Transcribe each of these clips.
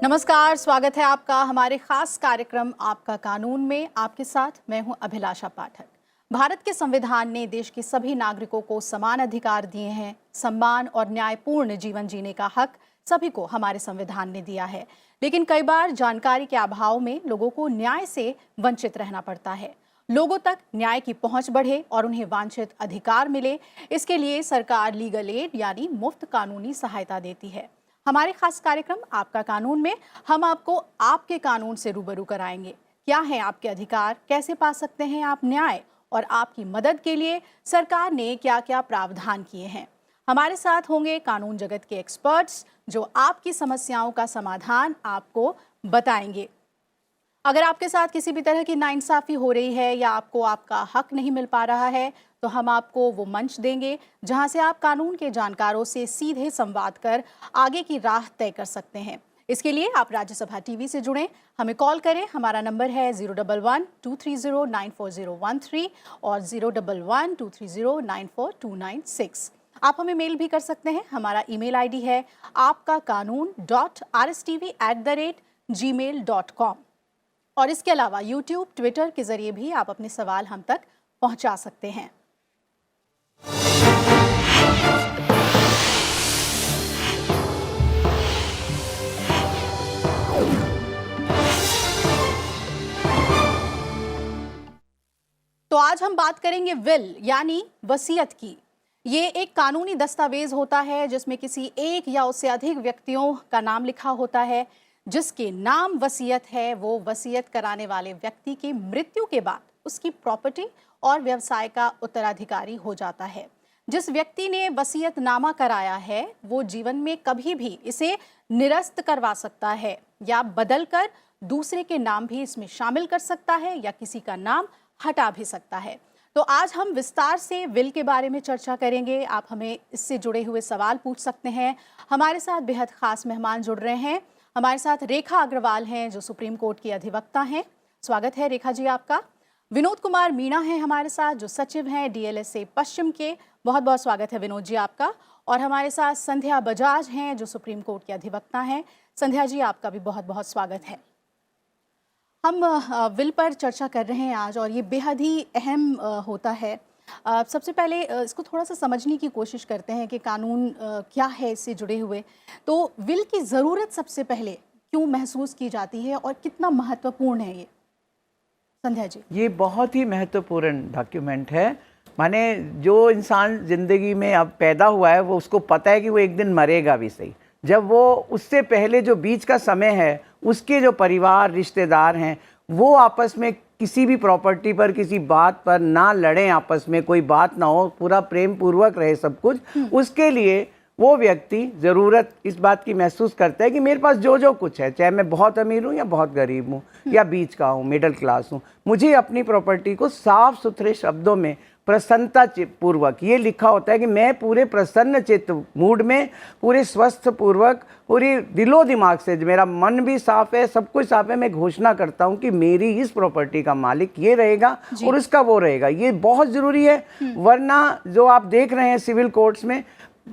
नमस्कार, स्वागत है आपका हमारे खास कार्यक्रम आपका कानून में। आपके साथ मैं हूं अभिलाषा पाठक। भारत के संविधान ने देश के सभी नागरिकों को समान अधिकार दिए हैं। सम्मान और न्यायपूर्ण जीवन जीने का हक सभी को हमारे संविधान ने दिया है, लेकिन कई बार जानकारी के अभाव में लोगों को न्याय से वंचित रहना पड़ता है। लोगों तक न्याय की पहुंच बढ़े और उन्हें वांछित अधिकार मिले, इसके लिए सरकार लीगल एड यानी मुफ्त कानूनी सहायता देती है। हमारे खास कार्यक्रम आपका कानून में हम आपको आपके कानून से रूबरू कराएंगे। क्या है आपके अधिकार, कैसे पा सकते हैं आप न्याय, और आपकी मदद के लिए सरकार ने क्या क्या प्रावधान किए हैं। हमारे साथ होंगे कानून जगत के एक्सपर्ट्स जो आपकी समस्याओं का समाधान आपको बताएंगे। अगर आपके साथ किसी भी तरह की नाइंसाफी हो रही है या आपको आपका हक नहीं मिल पा रहा है, तो हम आपको वो मंच देंगे जहां से आप कानून के जानकारों से सीधे संवाद कर आगे की राह तय कर सकते हैं। इसके लिए आप राज्यसभा टीवी से जुड़ें, हमें कॉल करें। हमारा नंबर है 011-230-94013 और 011-230-94296। आप हमें मेल भी कर सकते हैं। हमारा ईमेल आईडी है aapkakanun.rstv@gmail.com। और इसके अलावा यूट्यूब, ट्विटर के जरिए भी आप अपने सवाल हम तक पहुंचा सकते हैं। तो आज हम बात करेंगे विल यानी वसीयत की। ये एक कानूनी दस्तावेज होता है जिसमें किसी एक या उससे अधिक व्यक्तियों का नाम लिखा होता है। जिसके नाम वसीयत है वो वसीयत कराने वाले व्यक्ति की मृत्यु के बाद उसकी प्रॉपर्टी और व्यवसाय का उत्तराधिकारी हो जाता है। जिस व्यक्ति ने वसीयतनामा कराया है वो जीवन में कभी भी इसे निरस्त करवा सकता है या बदलकर दूसरे के नाम भी इसमें शामिल कर सकता है या किसी का नाम हटा भी सकता है। तो आज हम विस्तार से विल के बारे में चर्चा करेंगे। आप हमें इससे जुड़े हुए सवाल पूछ सकते हैं। हमारे साथ बेहद खास मेहमान जुड़ रहे हैं। हमारे साथ रेखा अग्रवाल हैं जो सुप्रीम कोर्ट की अधिवक्ता हैं। स्वागत है रेखा जी आपका। विनोद कुमार मीणा हैं हमारे साथ जो सचिव हैं DLSA पश्चिम के। बहुत बहुत स्वागत है विनोद जी आपका। और हमारे साथ संध्या बजाज हैं जो सुप्रीम कोर्ट की अधिवक्ता हैं। संध्या जी आपका भी बहुत बहुत स्वागत है। हम विल पर चर्चा कर रहे हैं आज और ये बेहद ही अहम होता है। सबसे पहले इसको थोड़ा सा समझने की कोशिश करते हैं कि कानून क्या है इससे जुड़े हुए। तो विल की ज़रूरत सबसे पहले क्यों महसूस की जाती है और कितना महत्वपूर्ण है ये, संध्या जी? ये बहुत ही महत्वपूर्ण डॉक्यूमेंट है। माने जो इंसान ज़िंदगी में अब पैदा हुआ है वो उसको पता है कि वो एक दिन मरेगा भी सही। जब वो उससे पहले जो बीच का समय है उसके जो परिवार रिश्तेदार हैं वो आपस में किसी भी प्रॉपर्टी पर किसी बात पर ना लड़ें, आपस में कोई बात ना हो, पूरा प्रेम पूर्वक रहे सब कुछ, उसके लिए वो व्यक्ति ज़रूरत इस बात की महसूस करता है कि मेरे पास जो जो कुछ है, चाहे मैं बहुत अमीर हूँ या बहुत गरीब हूँ या बीच का हूँ, मिडिल क्लास हूँ, मुझे अपनी प्रॉपर्टी को साफ सुथरे शब्दों में प्रसन्नता पूर्वक ये लिखा होता है कि मैं पूरे प्रसन्न चित्त मूड में, पूरे स्वस्थ पूर्वक, पूरी दिलो दिमाग से, मेरा मन भी साफ है, सब कुछ साफ है, मैं घोषणा करता हूँ कि मेरी इस प्रॉपर्टी का मालिक ये रहेगा और उसका वो रहेगा। ये बहुत ज़रूरी है। वरना जो आप देख रहे हैं सिविल कोर्ट्स में,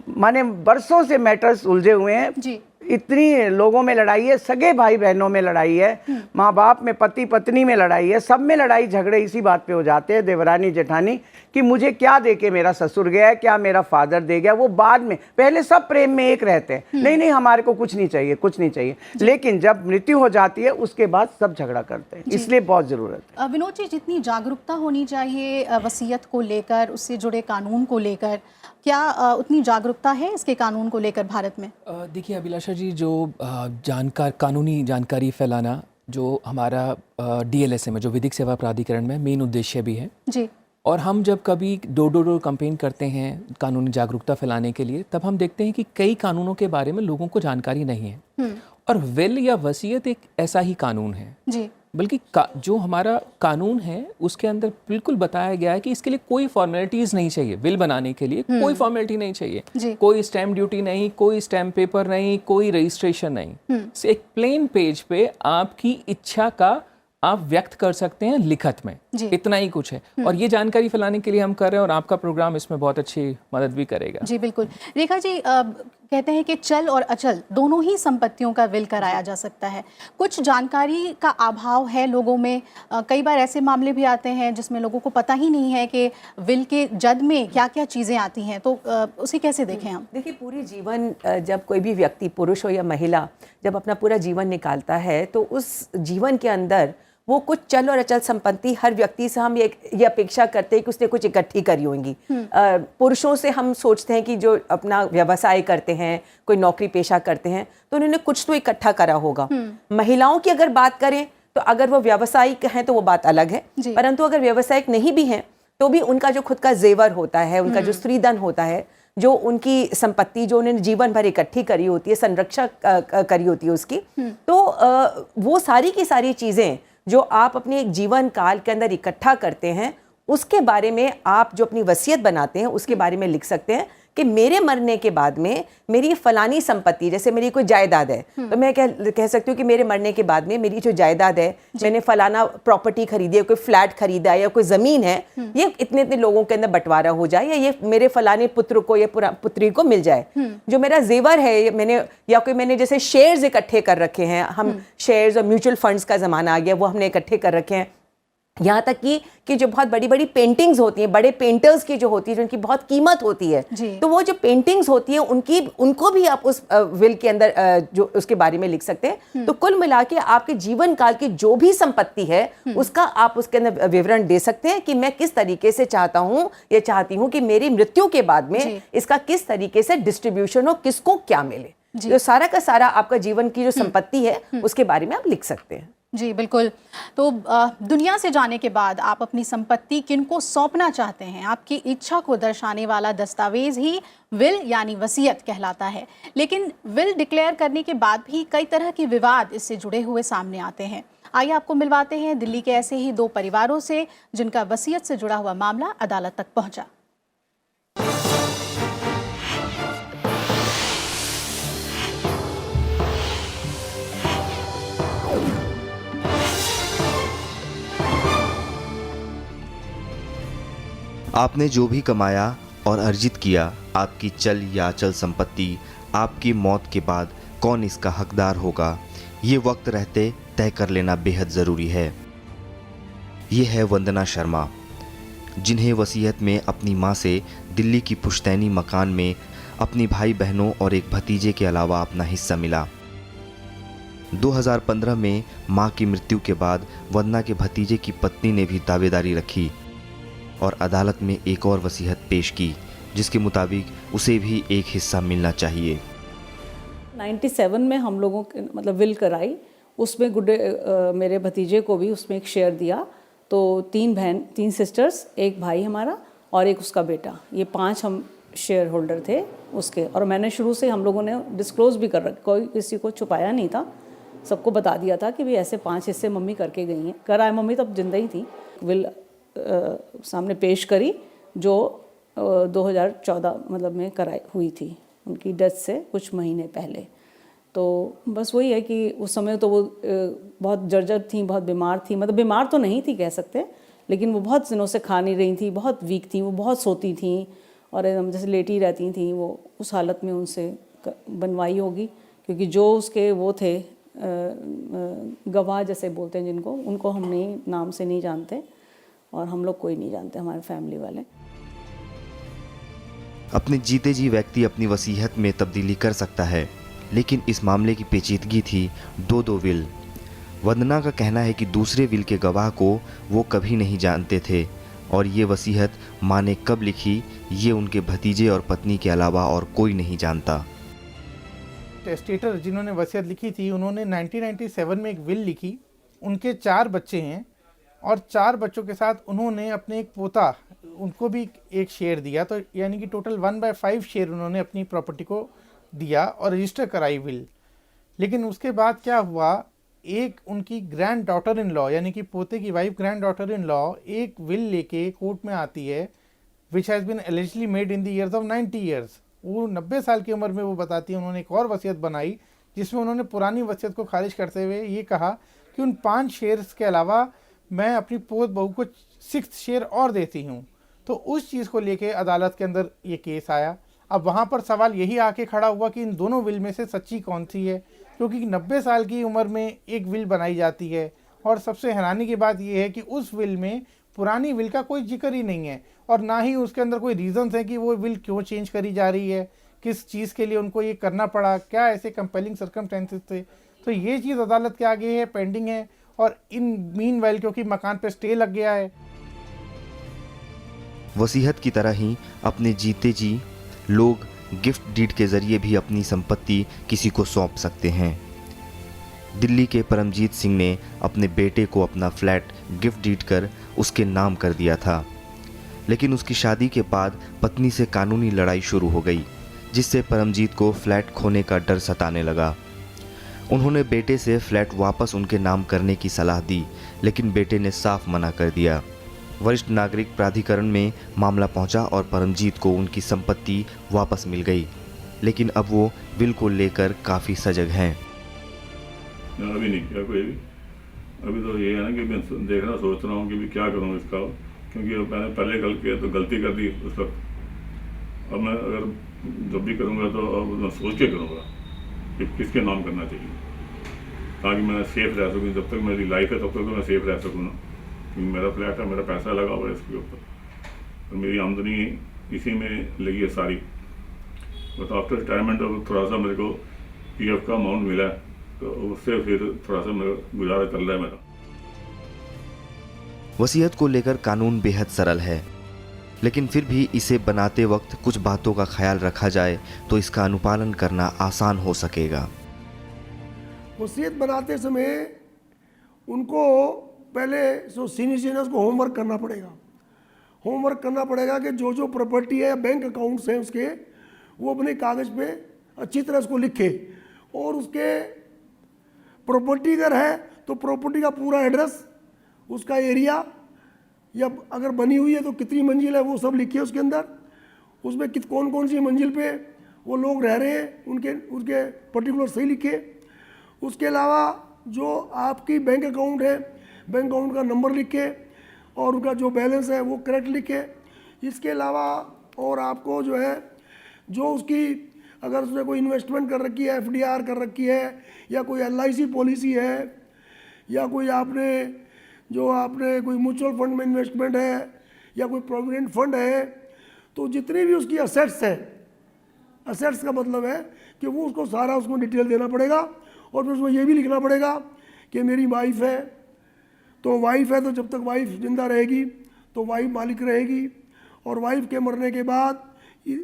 माने बरसों से मैटर्स उलझे हुए हैं जी। इतनी लोगों में लड़ाई है, सगे भाई बहनों में लड़ाई है, माँ बाप में, पति पत्नी में लड़ाई है, सब में लड़ाई झगड़े इसी बात पे हो जाते हैं, देवरानी जेठानी, कि मुझे क्या दे के मेरा ससुर गया है, क्या मेरा फादर दे गया। वो बाद में, पहले सब प्रेम में एक रहते हैं, नहीं नहीं हमारे को कुछ नहीं चाहिए, कुछ नहीं चाहिए, लेकिन जब मृत्यु हो जाती है उसके बाद सब झगड़ा करते हैं। इसलिए बहुत ज़रूरत है। विनोद जी, जितनी जागरूकता होनी चाहिए वसीयत को लेकर, उससे जुड़े कानून को लेकर, क्या उतनी जागरूकता है इसके कानून को लेकर भारत में? देखिए अभिलाषा जी, जो कानूनी जानकारी फैलाना जो हमारा DLSA में, जो विधिक सेवा प्राधिकरण में मेन उद्देश्य भी है जी। और हम जब कभी डोर कैंपेन करते हैं कानूनी जागरूकता फैलाने के लिए, तब हम देखते हैं कि कई कानूनों के बारे में लोगों को जानकारी नहीं है। और विल या वसीयत एक ऐसा ही कानून है जी। बल्कि जो हमारा कानून है उसके अंदर बिल्कुल बताया गया है कि इसके लिए कोई फॉर्मेलिटीज़ नहीं चाहिए। विल बनाने के लिए कोई फॉर्मेलिटी नहीं चाहिए, कोई स्टैम्प ड्यूटी नहीं, कोई स्टैम्प पेपर नहीं, कोई रजिस्ट्रेशन नहीं। एक प्लेन पेज पे आपकी इच्छा का आप व्यक्त कर सकते हैं लिखत में, इतना ही कुछ है। और ये जानकारी फैलाने के लिए हम कर रहे हैं और आपका प्रोग्राम इसमें बहुत अच्छी मदद भी करेगा। जी बिल्कुल। रेखा जी, कहते हैं कि चल और अचल दोनों ही संपत्तियों का विल कराया जा सकता है। कुछ जानकारी का अभाव है लोगों में। कई बार ऐसे मामले भी आते हैं जिसमें लोगों को पता ही नहीं है कि विल के जद में क्या क्या चीज़ें आती हैं, तो उसे कैसे देखें हम? देखिए, पूरी जीवन जब कोई भी व्यक्ति, पुरुष हो या महिला, जब अपना पूरा जीवन निकालता है तो उस जीवन के अंदर वो कुछ चल और अचल संपत्ति, हर व्यक्ति से हम ये अपेक्षा करते हैं कि उसने कुछ इकट्ठी करी होंगी। पुरुषों से हम सोचते हैं कि जो अपना व्यवसाय करते हैं, कोई नौकरी पेशा करते हैं, तो उन्होंने कुछ तो इकट्ठा करा होगा। महिलाओं की अगर बात करें तो अगर वो व्यावसायिक हैं तो वो बात अलग है, परंतु अगर व्यावसायिक नहीं भी हैं तो भी उनका जो खुद का जेवर होता है, उनका जो स्त्रीधन होता है, जो उनकी संपत्ति जो उन्होंने जीवन भर इकट्ठी करी होती है, संरक्षा करी होती है उसकी, तो वो सारी की सारी चीज़ें जो आप अपने एक जीवन काल के अंदर इकट्ठा करते हैं, उसके बारे में आप जो अपनी वसीयत बनाते हैं उसके बारे में लिख सकते हैं कि मेरे मरने के बाद में मेरी फलानी संपत्ति, जैसे मेरी कोई जायदाद है तो मैं कह सकती हूँ कि मेरे मरने के बाद में मेरी जो जायदाद है, मैंने फलाना प्रॉपर्टी खरीदी है, कोई फ्लैट खरीदा है या कोई ज़मीन है, ये इतने इतने लोगों के अंदर बंटवारा हो जाए या ये मेरे फलाने पुत्र को या पुत्री को मिल जाए। जो मेरा जेवर है मैंने जैसे शेयर्स इकट्ठे कर रखे हैं, हम शेयर्स और म्यूचुअल फंड्स का ज़माना आ गया, वो हमने इकट्ठे कर रखे हैं। यहाँ तक कि जो बहुत बड़ी बड़ी पेंटिंग्स होती हैं, बड़े पेंटर्स की जो होती है, जिनकी बहुत कीमत होती है, तो वो जो पेंटिंग्स होती हैं उनको भी आप उस विल के अंदर जो उसके बारे में लिख सकते हैं। तो कुल मिला के आपके जीवन काल की जो भी संपत्ति है उसका आप उसके अंदर विवरण दे सकते हैं कि मैं किस तरीके से चाहता हूँ या चाहती हूँ कि मेरी मृत्यु के बाद में इसका किस तरीके से डिस्ट्रीब्यूशन हो, किसको क्या मिले। तो सारा का सारा आपका जीवन की जो संपत्ति है उसके बारे में आप लिख सकते हैं। जी बिल्कुल। तो दुनिया से जाने के बाद आप अपनी संपत्ति किनको सौंपना चाहते हैं, आपकी इच्छा को दर्शाने वाला दस्तावेज ही विल यानी वसीयत कहलाता है। लेकिन विल डिक्लेयर करने के बाद भी कई तरह के विवाद इससे जुड़े हुए सामने आते हैं। आइए आपको मिलवाते हैं दिल्ली के ऐसे ही 2 परिवारों से जिनका वसीयत से जुड़ा हुआ मामला अदालत तक पहुंचा। आपने जो भी कमाया और अर्जित किया, आपकी चल या अचल संपत्ति आपकी मौत के बाद कौन इसका हकदार होगा, ये वक्त रहते तय कर लेना बेहद ज़रूरी है। ये है वंदना शर्मा, जिन्हें वसीयत में अपनी मां से दिल्ली की पुश्तैनी मकान में अपनी भाई बहनों और एक भतीजे के अलावा अपना हिस्सा मिला। 2015 में मां की मृत्यु के बाद वंदना के भतीजे की पत्नी ने भी दावेदारी रखी और अदालत में एक और वसीयत पेश की, जिसके मुताबिक उसे भी एक हिस्सा मिलना चाहिए। 97 में हम लोगों के मतलब विल कराई, उसमें मेरे भतीजे को भी उसमें एक शेयर दिया। तो 3 सिस्टर्स, एक भाई हमारा और एक उसका बेटा, ये 5 हम शेयर होल्डर थे उसके। और मैंने शुरू से हम लोगों ने डिस्क्लोज भी कर रखा, कोई किसी को छुपाया नहीं था, सबको बता दिया था कि भी ऐसे 5 हिस्से मम्मी करके गई हैं। कराए मम्मी तब जिंदा ही थी। विल सामने पेश करी जो 2014 मतलब में कराई हुई थी, उनकी डेथ से कुछ महीने पहले। तो बस वही है कि उस समय तो वो बहुत जर्जर थी, बहुत बीमार थी, मतलब बीमार तो नहीं थी कह सकते, लेकिन वो बहुत दिनों से खा नहीं रही थी, बहुत वीक थी, वो बहुत सोती थी और एकदम जैसे लेटी रहती थी। वो उस हालत में उनसे बनवाई होगी, क्योंकि जो उसके वो थे गवाह जैसे बोलते हैं जिनको, उनको हम नहीं नाम से नहीं जानते और हम लोग कोई नहीं जानते, हमारे फैमिली वाले। अपने जीते जी व्यक्ति अपनी वसीयत में तब्दीली कर सकता है, लेकिन इस मामले की पेचीदगी थी 2 विल। वंदना का कहना है कि दूसरे विल के गवाह को वो कभी नहीं जानते थे और ये वसीयत माँ ने कब लिखी ये उनके भतीजे और पत्नी के अलावा और कोई नहीं जानता। टेस्टेटर जिन्होंने वसीयत लिखी थी उन्होंने 1997 में एक विल लिखी। उनके 4 बच्चे हैं और 4 बच्चों के साथ उन्होंने अपने एक पोता, उनको भी एक शेयर दिया। तो यानी कि टोटल 1/5 शेयर उन्होंने अपनी प्रॉपर्टी को दिया और रजिस्टर कराई विल। लेकिन उसके बाद क्या हुआ, एक उनकी ग्रैंड डॉटर इन लॉ यानी कि पोते की wife granddaughter in law एक विल लेके कोर्ट में आती है, which has been eligibly made in the years of 90 years. वो 90 साल की उम्र में वो बताती है उन्होंने एक और वसीयत बनाई जिसमें उन्होंने पुरानी वसीयत को खारिज करते हुए ये कहा कि उन 5 शेयर्स के अलावा मैं अपनी पोत बहू को 6th शेयर और देती हूँ। तो उस चीज़ को लेके अदालत के अंदर ये केस आया। अब वहाँ पर सवाल यही आके खड़ा हुआ कि इन दोनों विल में से सच्ची कौन सी है, क्योंकि 90 साल की उम्र में एक विल बनाई जाती है और सबसे हैरानी की बात यह है कि उस विल में पुरानी विल का कोई जिक्र ही नहीं है और ना ही उसके अंदर कोई रीजंस है कि वो विल क्यों चेंज करी जा रही है, किस चीज़ के लिए उनको ये करना पड़ा, क्या ऐसे कंपेलिंग सर्कमस्टेंसेस थे। तो ये चीज़ अदालत के आगे है, पेंडिंग है। और इन मीनवाइल क्योंकि मकान पे स्टे लग गया है। वसीयत की तरह ही अपने जीते जी लोग गिफ्ट डीड के जरिए भी अपनी संपत्ति किसी को सौंप सकते हैं। दिल्ली के परमजीत सिंह ने अपने बेटे को अपना फ्लैट गिफ्ट डीड कर उसके नाम कर दिया था, लेकिन उसकी शादी के बाद पत्नी से कानूनी लड़ाई शुरू हो गई, जिससे परमजीत को फ्लैट खोने का डर सताने लगा। उन्होंने बेटे से फ्लैट वापस उनके नाम करने की सलाह दी, लेकिन बेटे ने साफ मना कर दिया। वरिष्ठ नागरिक प्राधिकरण में मामला पहुंचा और परमजीत को उनकी संपत्ति वापस मिल गई, लेकिन अब वो विल को लेकर काफ़ी सजग हैं। अभी नहीं किया कोई भी। अभी तो ये है ना कि मैं देख रहा सोच रहा हूँ कि भी क्या करूँ इसका, क्योंकि मैंने पहले गलती कर दी उस वक्त। अब मैं अगर जब भी करूँगा तो अब मैं सोच के करूँगा कि किसके नाम करना चाहिए, ताकि मैं सेफ रह सकूँ। जब तक मेरी लाइफ है तब तक तो मैं सेफ रह सकूँ ना, क्योंकि मेरा फ्लैट है, मेरा पैसा लगा हुआ है इसके ऊपर और मेरी आमदनी इसी में लगी है सारी। बट आफ्टर रिटायरमेंट अब थोड़ा सा मेरे को PF का अमाउंट मिला है, तो उससे फिर थोड़ा सा मेरा गुजारा चल रहा है मेरा। वसीयत को लेकर कानून बेहद सरल है, लेकिन फिर भी इसे बनाते वक्त कुछ बातों का ख्याल रखा जाए तो इसका अनुपालन करना आसान हो सकेगा। वसीयत बनाते समय उनको पहले सीनियर सिटीजन को होमवर्क करना पड़ेगा। होमवर्क करना पड़ेगा कि जो जो प्रॉपर्टी है, बैंक अकाउंट्स हैं उसके, वो अपने कागज़ पे अच्छी तरह उसको लिखे और उसके प्रॉपर्टी अगर है तो प्रॉपर्टी का पूरा एड्रेस, उसका एरिया, या अगर बनी हुई है तो कितनी मंजिल है वो सब लिखिए उसके अंदर। उसमें कौन कौन सी मंजिल पे वो लोग रह रहे हैं उनके पर्टिकुलर सही लिखे। उसके अलावा जो आपकी बैंक अकाउंट है, बैंक अकाउंट का नंबर लिखे और उनका जो बैलेंस है वो करेक्ट लिखे। इसके अलावा और आपको जो है जो उसकी अगर उसने कोई इन्वेस्टमेंट कर रखी है, FDR कर रखी है, या कोई LIC पॉलिसी है, या कोई आपने कोई म्यूचुअल फंड में इन्वेस्टमेंट है या कोई प्रोविडेंट फंड है, तो जितनी भी उसकी असेट्स है, असेट्स का मतलब है कि वो उसको सारा उसको डिटेल देना पड़ेगा। और फिर उसमें ये भी लिखना पड़ेगा कि मेरी वाइफ है, तो वाइफ है तो जब तक वाइफ जिंदा रहेगी तो वाइफ मालिक रहेगी, और वाइफ के मरने के बाद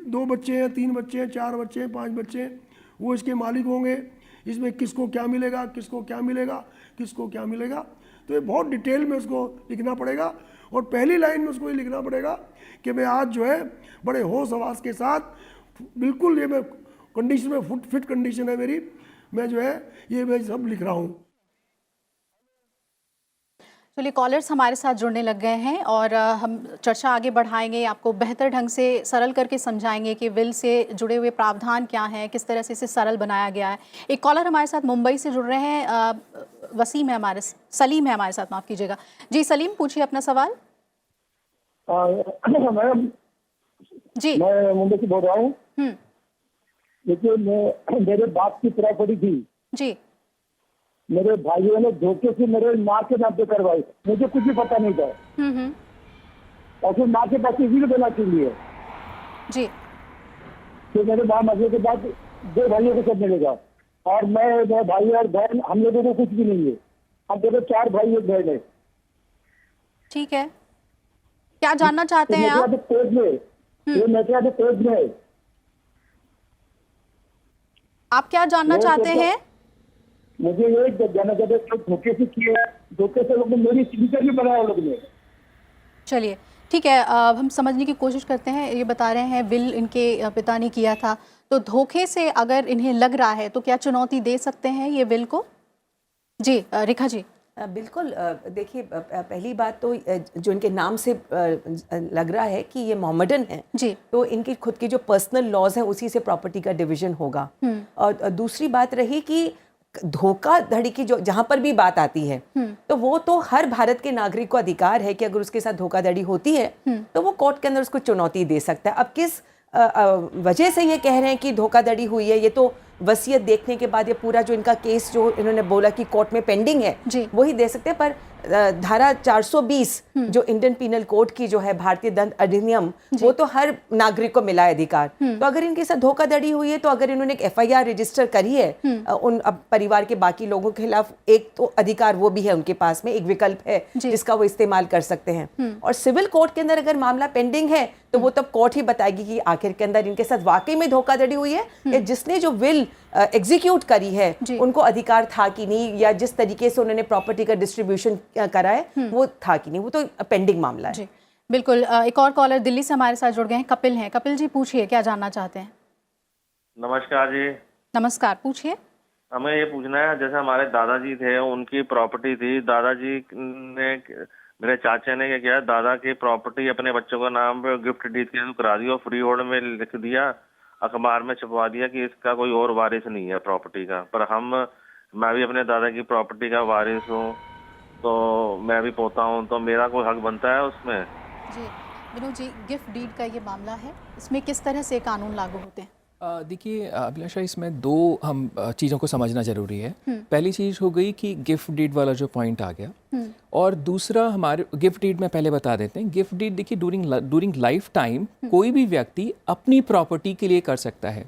2 बच्चे हैं, 3 बच्चे हैं, 4 बच्चे हैं, 5 बच्चे हैं, वो इसके मालिक होंगे। इसमें किसको क्या मिलेगा, किसको क्या मिलेगा, किसको क्या मिलेगा, तो ये बहुत डिटेल में उसको लिखना पड़ेगा। और पहली लाइन में उसको ये लिखना पड़ेगा कि मैं आज जो है बड़े होश हवास के साथ, बिल्कुल ये मैं कंडीशन में फिट कंडीशन है मेरी, मैं जो है ये मैं सब लिख रहा हूँ। चलिए, कॉलर्स हमारे साथ जुड़ने लग गए हैं और हम चर्चा आगे बढ़ाएंगे, आपको बेहतर ढंग से सरल करके समझाएंगे कि विल से जुड़े हुए प्रावधान क्या हैं, किस तरह से इसे सरल बनाया गया है। एक कॉलर हमारे साथ मुंबई से जुड़ रहे हैं, सलीम है हमारे साथ, माफ़ कीजिएगा जी। सलीम, पूछिए अपना सवाल। मैडम जी, मैं मुंबई से बोल रहा हूँ। देखिए, मेरे बाप की प्रॉपर्टी थी जी, मेरे भाइयों ने धोखे से मेरे माँ के नाम पे करवाई, मुझे कुछ भी पता नहीं था। और फिर माँ के पास विल देना के लिए जी, तो मेरे माँ मरने के बाद 2 भाइयों को सब मिलेगा, और मेरे भाई और बहन, हम लोगों को कुछ भी नहीं है। हम दोनों 4 भाई एक बहन है। ठीक है, क्या जानना चाहते हैं आप? कोर्ट में, ये मैटर अभी कोर्ट में है। आप क्या जानना चाहते हैं? मुझे ये जानना चाहते हैं, धोखे से किए, धोखे से लोग ने मेरी सिग्नेचर भी बनाया लोग ने। चलिए, ठीक है, हम समझने की कोशिश करते हैं। ये बता रहे हैं विल इनके पिता ने किया था, तो धोखे से अगर इन्हें लग रहा है तो क्या चुनौती दे सकते हैं ये विल को? जी, रेखा जी। बिल्कुल। देखिए, पहली बात तो जो इनके नाम से लग रहा है कि ये मोहम्मडन है जी, तो इनकी खुद की जो पर्सनल लॉज हैं उसी से प्रॉपर्टी का डिवीजन होगा। और दूसरी बात रही कि धोखाधड़ी की जो जहाँ पर भी बात आती है तो वो तो हर भारत के नागरिक को अधिकार है कि अगर उसके साथ धोखाधड़ी होती है तो वो कोर्ट के अंदर उसको चुनौती दे सकता है। अब किस वजह से ये कह रहे हैं कि धोखाधड़ी हुई है, ये तो वसीयत देखने के बाद ये पूरा जो इनका केस जो इन्होंने बोला कि कोर्ट में पेंडिंग है वही दे सकते हैं। पर धारा 420 जो इंडियन पीनल कोड की जो है भारतीय दंड अधिनियम वो तो हर नागरिक को मिला है अधिकार। तो अगर इनके साथ धोखाधड़ी हुई है तो अगर इन्होंने एक FIR रजिस्टर करी है उन अब परिवार के बाकी लोगों के खिलाफ, एक तो अधिकार वो भी है उनके पास में, एक विकल्प है जिसका वो इस्तेमाल कर सकते हैं। और सिविल कोर्ट के अंदर अगर मामला पेंडिंग है तो वो तब कोर्ट ही बताएगी कि आखिर के अंदर इनके साथ वाकई में धोखाधड़ी हुई है या जिसने जो विल एग्जीक्यूट करी है उनको अधिकार था कि नहीं, या जिस तरीके से उन्होंने प्रॉपर्टी का डिस्ट्रीब्यूशन करा है वो था कि नहीं, वो तो पेंडिंग मामला है। जी बिल्कुल। एक और कॉलर दिल्ली से हमारे साथ जुड़ गए हैं, कपिल हैं। कपिल जी पूछिए, क्या जानना चाहते हैं? नमस्कार जी। नमस्कार, पूछिए। हमें ये पूछना है, जैसे हमारे दादाजी थे, उनकी प्रॉपर्टी थी, दादाजी ने, मेरे चाचा ने क्या किया, दादा की प्रॉपर्टी अपने बच्चों का नाम पे गिफ्ट डीड के करा दी और फ्री होल्ड में लिख दिया, अखबार में छपवा दिया कि इसका कोई और वारिस नहीं है प्रॉपर्टी का। पर मैं भी अपने दादा की प्रॉपर्टी का वारिस हूँ, तो मैं भी पोता हूँ, तो मेरा कोई हक बनता है उसमें? जी विनोद जी, गिफ्ट डीड का ये मामला है, इसमें किस तरह से कानून लागू होते हैं? देखिए अभिलाषा, इसमें दो हम चीज़ों को समझना ज़रूरी है। पहली चीज़ हो गई कि गिफ्ट डीड वाला जो पॉइंट आ गया, और दूसरा हमारे गिफ्ट डीड में पहले बता देते हैं। गिफ्ट डीड देखिए डूरिंग लाइफ टाइम कोई भी व्यक्ति अपनी प्रॉपर्टी के लिए कर सकता है।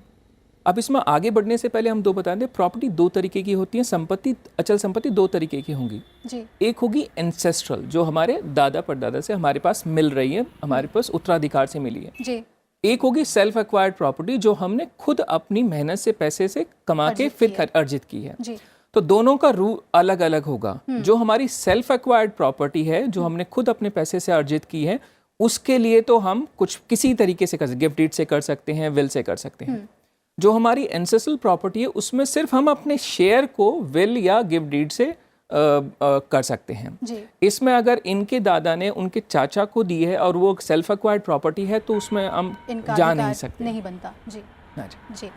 अब इसमें आगे बढ़ने से पहले हम दो बता दें, प्रॉपर्टी दो तरीके की होती है, संपत्ति, अचल संपत्ति दो तरीके की होंगी जी। एक होगी एंसेस्ट्रल, जो हमारे दादा परदादा से हमारे पास मिल रही है, हमारे पास उत्तराधिकार से मिली है जी। एक होगी सेल्फ एक्वायर्ड प्रॉपर्टी, जो हमने खुद अपनी मेहनत से पैसे से कमा के फिर अर्जित की है जी। तो दोनों का रूल अलग अलग होगा। जो हमारी सेल्फ एक्वायर्ड प्रॉपर्टी है, जो हमने खुद अपने पैसे से अर्जित की है, उसके लिए तो हम कुछ किसी तरीके से कर सकते, गिफ्ट डीड से कर सकते हैं, विल से कर सकते हैं। जो हमारी एंसेस्ट्रल प्रॉपर्टी है उसमें सिर्फ हम अपने शेयर को विल या गिफ्ट डीड से कर सकते हैं जी। इसमें अगर इनके दादा ने उनके चाचा को दी है और वो सेल्फ एक्वायर्ड प्रॉपर्टी है तो उसमें हम जा नहीं सकते, नहीं बनता। जी जी।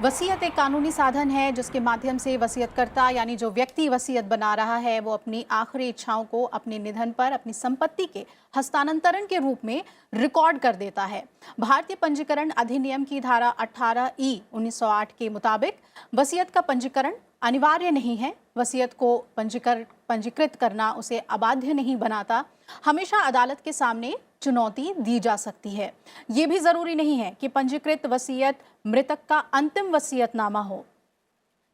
वसीयत एक कानूनी साधन है जिसके माध्यम से वसीयतकर्ता यानी जो व्यक्ति वसीयत बना रहा है वो अपनी आखिरी इच्छाओं को अपने निधन पर अपनी संपत्ति के हस्तांतरण के रूप में रिकॉर्ड कर देता है। भारतीय पंजीकरण अधिनियम की धारा 18E 1908 के मुताबिक वसीयत का पंजीकरण अनिवार्य नहीं है। वसीयत को पंजीकृत करना उसे अबाध्य नहीं बनाता। हमेशा अदालत के सामने चुनौती दी जा सकती है। ये भी जरूरी नहीं है कि पंजीकृत वसीयत मृतक का अंतिम वसीयतनामा हो।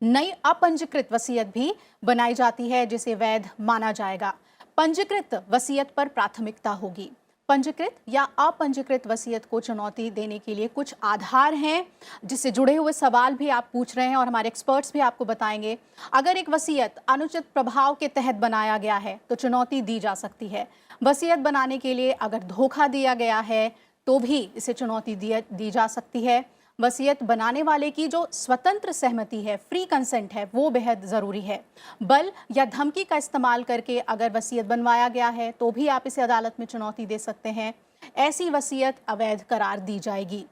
नई अपंजीकृत वसीयत भी बनाई जाती है जिसे वैध माना जाएगा। पंजीकृत वसीयत पर प्राथमिकता होगी। पंजीकृत या अपंजीकृत वसीयत को चुनौती देने के लिए कुछ आधार हैं जिससे जुड़े हुए सवाल भी आप पूछ रहे हैं और हमारे एक्सपर्ट्स भी आपको बताएंगे। अगर एक वसीयत अनुचित प्रभाव के तहत बनाया गया है तो चुनौती दी जा सकती है। वसीयत बनाने के लिए अगर धोखा दिया गया है तो भी इसे चुनौती दी जा सकती है। वसीयत बनाने वाले की जो स्वतंत्र सहमति है, फ्री कंसेंट है, वो बेहद ज़रूरी है। बल या धमकी का इस्तेमाल करके अगर वसीयत बनवाया गया है तो भी आप इसे अदालत में चुनौती दे सकते हैं। ऐसी वसीयत अवैध करार दी जाएगी।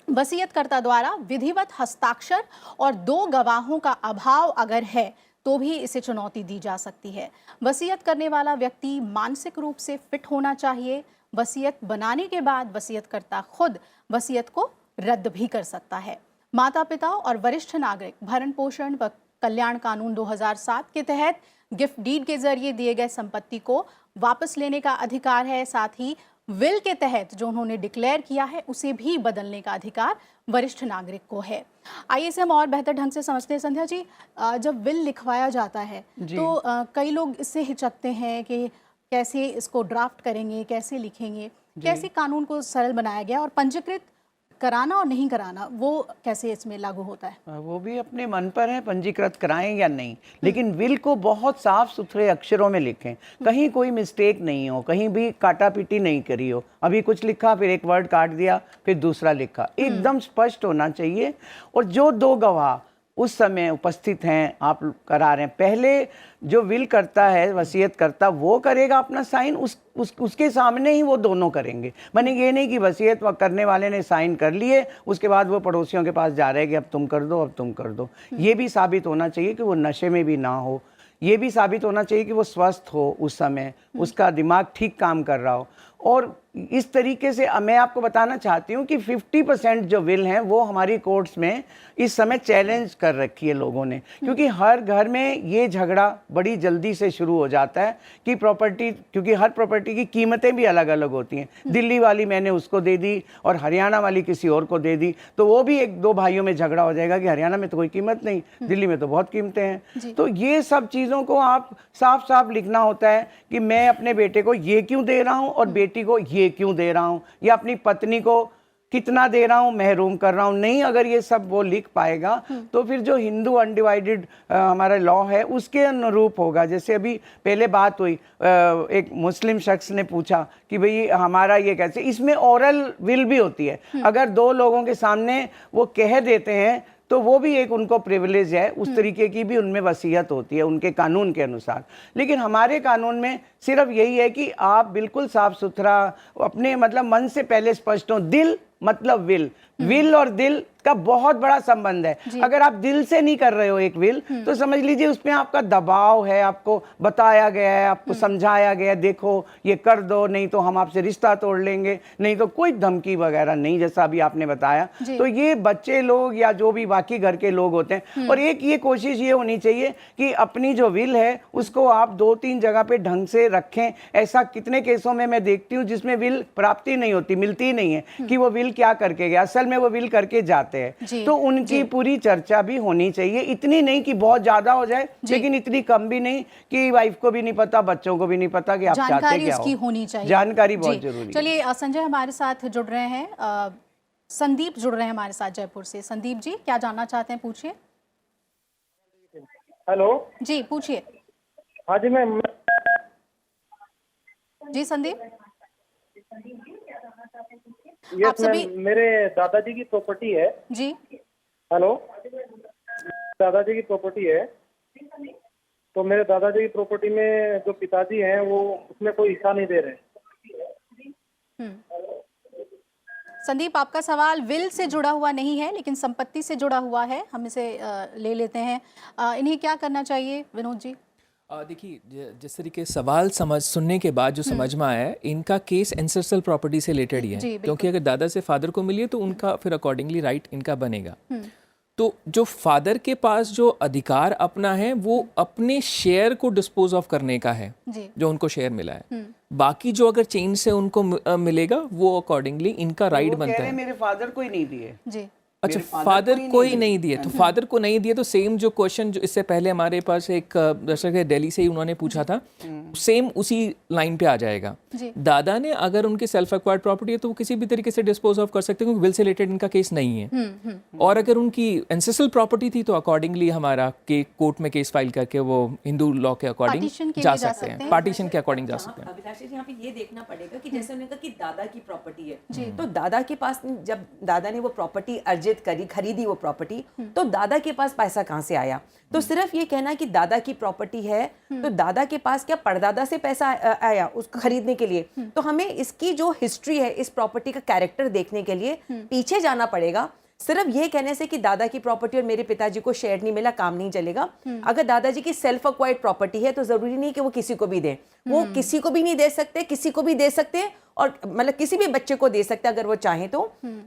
वसीयतकर्ता द्वारा विधिवत हस्ताक्षर और 2 गवाहों का अभाव अगर है तो भी इसे चुनौती दी जा सकती है। वसीयत करने वाला व्यक्ति मानसिक रूप से फिट होना चाहिए। वसीयत बनाने के बाद वसीयतकर्ता खुद वसीयत को रद्द भी कर सकता है। माता पिता और वरिष्ठ नागरिक भरण पोषण व कल्याण कानून 2007 के तहत गिफ्ट डीड के जरिए दिए गए संपत्ति को वापस लेने का अधिकार है। साथ ही विल के तहत जो उन्होंने डिक्लेयर किया है उसे भी बदलने का अधिकार वरिष्ठ नागरिक को है। आइए इसे हम और बेहतर ढंग से समझते हैं। संध्या जी, जब विल लिखवाया जाता है तो कई लोग इससे हिचकते हैं कि कैसे इसको ड्राफ्ट करेंगे, कैसे लिखेंगे, कैसे कानून को सरल बनाया गया और पंजीकृत कराना और नहीं कराना वो कैसे इसमें लागू होता है? वो भी अपने मन पर है, पंजीकृत कराएं या नहीं, लेकिन विल को बहुत साफ सुथरे अक्षरों में लिखें, कहीं कोई मिस्टेक नहीं हो, कहीं भी काटा पीटी नहीं करी हो। अभी कुछ लिखा, फिर एक वर्ड काट दिया, फिर दूसरा लिखा, एकदम स्पष्ट होना चाहिए। और जो 2 गवाह उस समय उपस्थित हैं, आप करा रहे हैं। पहले जो विल करता है, वसीयत करता, वो करेगा अपना साइन, उसके सामने ही वो दोनों करेंगे। माने ये नहीं कि वसीयत करने वाले ने साइन कर लिए, उसके बाद वो पड़ोसियों के पास जा रहे हैं कि अब तुम कर दो, अब तुम कर दो। ये भी साबित होना चाहिए कि वो नशे में भी ना हो, ये भी साबित होना चाहिए कि वो स्वस्थ हो उस समय, उसका दिमाग ठीक काम कर रहा हो। और इस तरीके से मैं आपको बताना चाहती हूँ कि 50% जो विल हैं वो हमारी कोर्ट्स में इस समय चैलेंज कर रखी है लोगों ने, क्योंकि हर घर में ये झगड़ा बड़ी जल्दी से शुरू हो जाता है कि प्रॉपर्टी, क्योंकि हर प्रॉपर्टी की कीमतें भी अलग अलग होती हैं। दिल्ली वाली मैंने उसको दे दी और हरियाणा वाली किसी और को दे दी, तो वो भी एक दो भाइयों में झगड़ा हो जाएगा कि हरियाणा में तो कोई कीमत नहीं, दिल्ली में तो बहुत कीमतें हैं। तो ये सब चीज़ों को आप साफ साफ लिखना होता है कि मैं अपने बेटे को ये क्यों दे रहा हूँ और बेटी को ये क्यों दे रहा हूँ, या अपनी पत्नी को कितना दे रहा हूँ, महरूम कर रहा हूँ। नहीं, अगर ये सब वो लिख पाएगा तो फिर जो हिंदू अनडिवाइडेड हमारा लॉ है उसके अनुरूप होगा। जैसे अभी पहले बात हुई, एक मुस्लिम शख्स ने पूछा कि भाई हमारा ये कैसे, इसमें ओरल विल भी होती है। अगर दो लोगों के सामने वो कह देते हैं तो वो भी एक उनको प्रिविलेज है, उस तरीके की भी उनमें वसीयत होती है उनके कानून के अनुसार। लेकिन हमारे कानून में सिर्फ यही है कि आप बिल्कुल साफ सुथरा अपने मतलब मन से पहले स्पष्ट हो। दिल मतलब विल और दिल का बहुत बड़ा संबंध है। अगर आप दिल से नहीं कर रहे हो एक विल, तो समझ लीजिए उसमें आपका दबाव है, आपको बताया गया है, आपको समझाया गया है, देखो ये कर दो, नहीं तो हम आपसे रिश्ता तोड़ लेंगे, नहीं तो कोई धमकी वगैरह नहीं, जैसा अभी आपने बताया। तो ये बच्चे लोग या जो भी बाकी घर के लोग होते हैं, और एक ये कोशिश ये होनी चाहिए कि अपनी जो विल है उसको आप 2-3 जगह पे ढंग से रखें। ऐसा कितने केसों में मैं देखती हूँ जिसमें विल प्राप्ति नहीं होती, मिलती नहीं है कि वो विल क्या करके गया, असल में वो विल करके जाते हैं। तो उनकी पूरी चर्चा भी होनी चाहिए, इतनी नहीं कि बहुत ज्यादा हो जाए, लेकिन इतनी कम भी नहीं कि वाइफ को भी नहीं पता, बच्चों को भी नहीं पता कि आप चाहते क्या हो। होनी चाहिए, जानकारी बहुत जरूरी है। चलिए संजय हमारे साथ जुड़ रहे हैं, संदीप जुड़ रहे हैं हमारे साथ जयपुर से। संदीप जी क्या जानना चाहते हैं, पूछिए। हेलो जी पूछिए। हाँ जी मैम। जी संदीप, आप सभी मेरे दादाजी की प्रॉपर्टी है जी। हेलो, दादाजी की प्रॉपर्टी है, तो मेरे दादाजी की प्रॉपर्टी में जो पिताजी हैं वो उसमें कोई हिस्सा नहीं दे रहे। संदीप आपका सवाल विल से जुड़ा हुआ नहीं है लेकिन संपत्ति से जुड़ा हुआ है, हम इसे ले लेते हैं। इन्हें क्या करना चाहिए विनोद जी? देखिए, जिस तरीके सवाल सुनने के बाद जो समझ में आया है, इनका केस एंसेस्ट्रल प्रॉपर्टी से रिलेटेड ही है, क्योंकि अगर दादा से फादर को मिली है तो उनका फिर अकॉर्डिंगली राइट इनका बनेगा। तो जो फादर के पास जो अधिकार अपना है वो अपने शेयर को डिस्पोज ऑफ करने का है, जो उनको शेयर मिला है। बाकी जो अगर चेंज से उनको मिलेगा वो अकॉर्डिंगली इनका राइट बनता है। मेरे फादर को ही नहीं दिए जी। अच्छा, फादर को ही नहीं दिए, तो फादर को नहीं दिए तो सेम जो क्वेश्चन जो इससे पहले हमारे पास एक दर्शक है दिल्ली से ही, उन्होंने पूछा था, सेम उसी लाइन पे आ जाएगा। दादा ने अगर उनकी सेल्फ एक्वायर्ड प्रॉपर्टी है तो वो किसी भी तरीके से डिस्पोज ऑफ कर सकते हैं, क्योंकि विल से रिलेटेड इनका केस नहीं है। और अगर उनकी एंसेस्ट्रल प्रॉपर्टी थी तो अकॉर्डिंगली हमारा के कोर्ट में केस फाइल करके वो हिंदू लॉ के अकॉर्डिंग जा सकते हैं, पार्टीशन के अकॉर्डिंग जा सकते हैं। अभिलाष जी, यहाँ पे ये देखना पड़ेगा कि जैसे उन्होंने कहा कि दादा की प्रॉपर्टी है, तो दादा के पास जब दादा ने वो प्रॉपर्टी अर्जित करी, खरीदी वो प्रॉपर्टी, तो दादा के पास पैसा कहाँ से आया? तो सिर्फ ये कहना कि दादा की प्रॉपर्टी है तो दादा के पास क्या परदादा से पैसा आया उसको खरीदने के लिए? तो हमें इसकी जो हिस्ट्री है, इस प्रॉपर्टी का कैरेक्टर देखने के लिए पीछे जाना पड़ेगा। सिर्फ ये कहने से कि दादा की प्रॉपर्टी और मेरे पिताजी को शेयर नहीं मिला, काम नहीं चलेगा। अगर दादाजी की सेल्फ अक्वायर्ड प्रॉपर्टी है तो जरूरी नहीं कि वो किसी को भी दें, वो किसी को भी नहीं दे सकते, किसी को भी दे सकते हैं, और मतलब किसी भी बच्चे को दे सकते हैं अगर वो चाहें तो।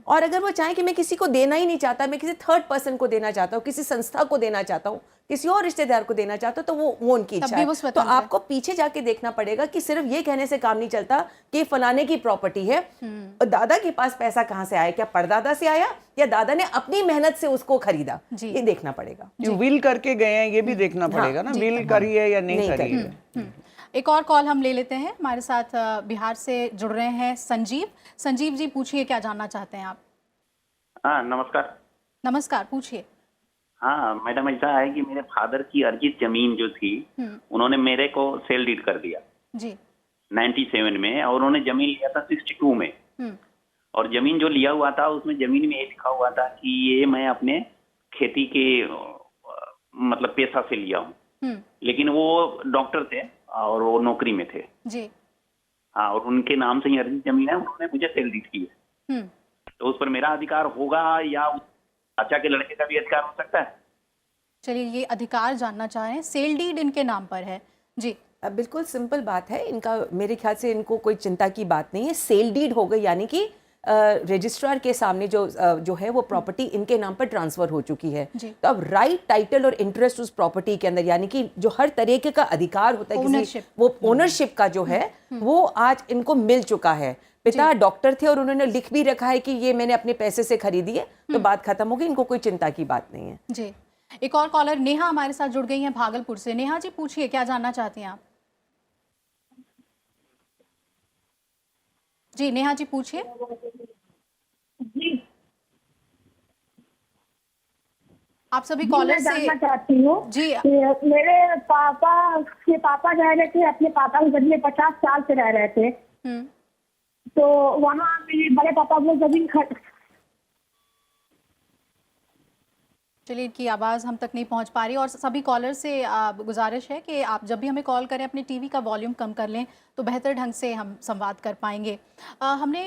और अगर वो चाहें कि मैं किसी को देना ही नहीं चाहता, मैं किसी थर्ड पर्सन को देना चाहता हूँ, किसी संस्था को देना चाहता हूँ, किसी और रिश्तेदार को देना चाहता हूँ, तो वो उनकी इच्छा है। तो आपको पीछे जाके देखना पड़ेगा कि सिर्फ ये कहने से काम नहीं चलता कि फलाने की प्रॉपर्टी है, दादा के पास पैसा कहाँ से आया, क्या परदादा से आया या दादा ने अपनी मेहनत से उसको खरीदा, ये देखना पड़ेगा। जो विल करके गए हैं ये भी देखना पड़ेगा ना, विल करी है या नहीं करी है। एक और कॉल हम ले लेते हैं, हमारे साथ बिहार से जुड़ रहे हैं संजीव। संजीव जी पूछिए, क्या जानना चाहते हैं आप? हाँ नमस्कार। नमस्कार, पूछिए। हाँ मैडम, ऐसा है कि मेरे फादर की अर्जित जमीन जो थी उन्होंने मेरे को सेल डीड कर दिया जी 97 में, और उन्होंने जमीन लिया था 62 में। और जमीन जो लिया हुआ था उसमें जमीन में ये लिखा हुआ था कि ये मैं अपने खेती के मतलब पेशा से लिया हूँ, लेकिन वो डॉक्टर थे और वो नौकरी में थे जी। हाँ, और उनके नाम से ही अर्जित जमीन है, उन्होंने मुझे सेल डीड की है। तो उस पर मेरा अधिकार होगा या चाचा के लड़के का भी अधिकार हो सकता है? चलिए, ये अधिकार जानना चाह रहे हैं। सेल डीड इनके नाम पर है जी। बिल्कुल सिंपल बात है इनका, मेरे ख्याल से इनको कोई चिंता की बात नहीं है। सेल डीड हो गई यानी कि रजिस्ट्रार के सामने जो है वो प्रॉपर्टी इनके नाम पर ट्रांसफर हो चुकी है। तो अब राइट, टाइटल और इंटरेस्ट उस प्रॉपर्टी के अंदर, यानी कि जो हर तरीके का अधिकार होता है किसी, वो ओनरशिप का जो है वो आज इनको मिल चुका है। पिता डॉक्टर थे और उन्होंने लिख भी रखा है कि ये मैंने अपने पैसे से खरीदी है, तो बात खत्म हो गई, इनको कोई चिंता की बात नहीं है जी। एक और कॉलर नेहा हमारे साथ जुड़ गई हैं भागलपुर से। नेहा जी, पूछिए, क्या जानना चाहती हैं आप? जी नेहा जी, पूछिए। जी, आप सभी कॉलर से जानना चाहती हूँ जी। मेरे पापा रह रहे थे, अपने पापा के घर में 50 साल से रह रहे थे। तो वहाँ मेरे बड़े पापा वो जमीन चलिए, इनकी आवाज़ हम तक नहीं पहुंच पा रही, और सभी कॉलर से गुजारिश है कि आप जब भी हमें कॉल करें अपने टीवी का वॉल्यूम कम कर लें, तो बेहतर ढंग से हम संवाद कर पाएंगे। हमने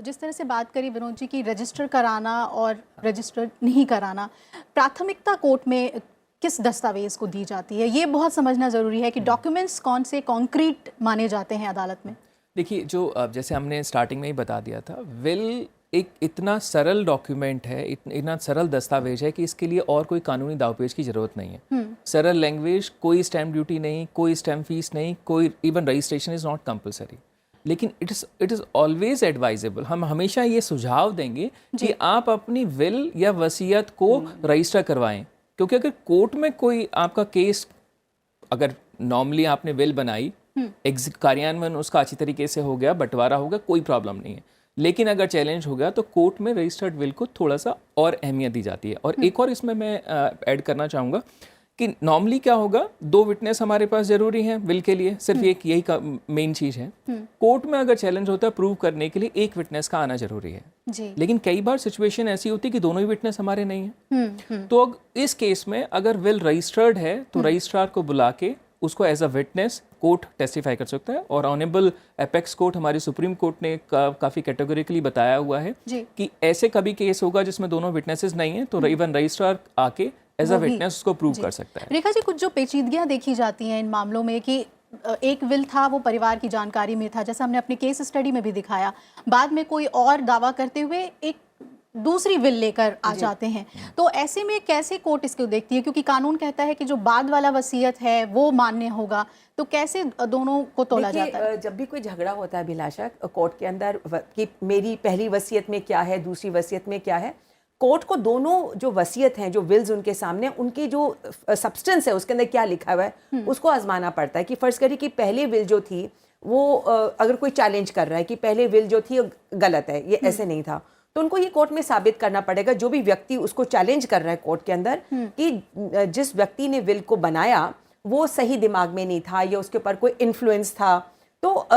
जिस तरह से बात करी विनोद जी की रजिस्टर कराना और रजिस्टर नहीं कराना, प्राथमिकता कोर्ट में किस दस्तावेज़ को दी जाती है, ये बहुत समझना ज़रूरी है कि डॉक्यूमेंट्स कौन से कॉन्क्रीट माने जाते हैं अदालत में। देखिए, जो जैसे हमने स्टार्टिंग में ही बता दिया था, विल एक इतना सरल डॉक्यूमेंट है, इतना सरल दस्तावेज है कि इसके लिए और कोई कानूनी दावपेच की ज़रूरत नहीं है। सरल लैंग्वेज, कोई स्टैम्प ड्यूटी नहीं, कोई स्टैम्प फीस नहीं, कोई even registration is not compulsory. लेकिन इट इज़ ऑलवेज एडवाइजेबल, हम हमेशा ये सुझाव देंगे कि आप अपनी विल या वसीयत को रजिस्टर करवाएं, क्योंकि अगर कोर्ट में कोई आपका केस, अगर नॉर्मली आपने विल बनाई, कार्यान्वयन उसका अच्छी तरीके से हो गया, बंटवारा हो गया, कोई प्रॉब्लम नहीं है। लेकिन अगर चैलेंज हो गया तो कोर्ट में रजिस्टर्ड विल को थोड़ा सा और अहमियत दी जाती है। और एक और इसमें मैं ऐड करना चाहूँगा कि नॉर्मली क्या होगा, 2 विटनेस हमारे पास जरूरी हैं विल के लिए, सिर्फ एक यही मेन चीज़ है। कोर्ट में अगर चैलेंज होता है प्रूव करने के लिए 1 विटनेस का आना जरूरी है जी। लेकिन कई बार सिचुएशन ऐसी होती है कि दोनों ही विटनेस हमारे नहीं है। तो इस केस में अगर विल रजिस्टर्ड है तो रजिस्ट्रार को बुला के उसको as a witness court testify कर सकता है। और ऑनेबल एपेक्स कोर्ट, हमारी सुप्रीम कोर्ट ने काफ़ी कैटेगोरिकली बताया हुआ है कि ऐसे कभी केस होगा जिसमें दोनों विटनेसेस नहीं है, तो इवन रजिस्ट्रार आके एज अ विटनेस उसको प्रूव कर सकता है। रेखा जी, कुछ जो पेचीदगियां देखी जाती हैं इन मामलों में कि एक विल था, वो परिवार की जानकारी में था, जैसा हमने अपनी केस स्टडी में भी दिखाया, बाद में कोई और दावा करते हुए एक दूसरी विल लेकर आ जाते हैं, तो ऐसे में कैसे कोर्ट इसको देखती है? क्योंकि कानून कहता है कि जो बाद वाला वसीयत है वो मान्य होगा, तो कैसे दोनों को तोला जाता है? जब भी कोई झगड़ा होता है अभिलाषा कोर्ट के अंदर कि मेरी पहली वसीयत में क्या है, दूसरी वसीयत में क्या है, कोर्ट को दोनों जो वसीयत हैं, जो विल्स उनके सामने, उनकी जो सब्सटेंस है उसके अंदर क्या लिखा हुआ है उसको आजमाना पड़ता है। कि फर्ज करिए कि पहली विल जो थी वो अगर कोई चैलेंज कर रहा है कि पहले विल जो थी गलत है, ये ऐसे नहीं था, तो उनको ये कोर्ट में साबित करना पड़ेगा, जो भी व्यक्ति उसको चैलेंज कर रहा है कोर्ट के अंदर, कि जिस व्यक्ति ने विल को बनाया वो सही दिमाग में नहीं था या उसके ऊपर कोई इन्फ्लुएंस था। तो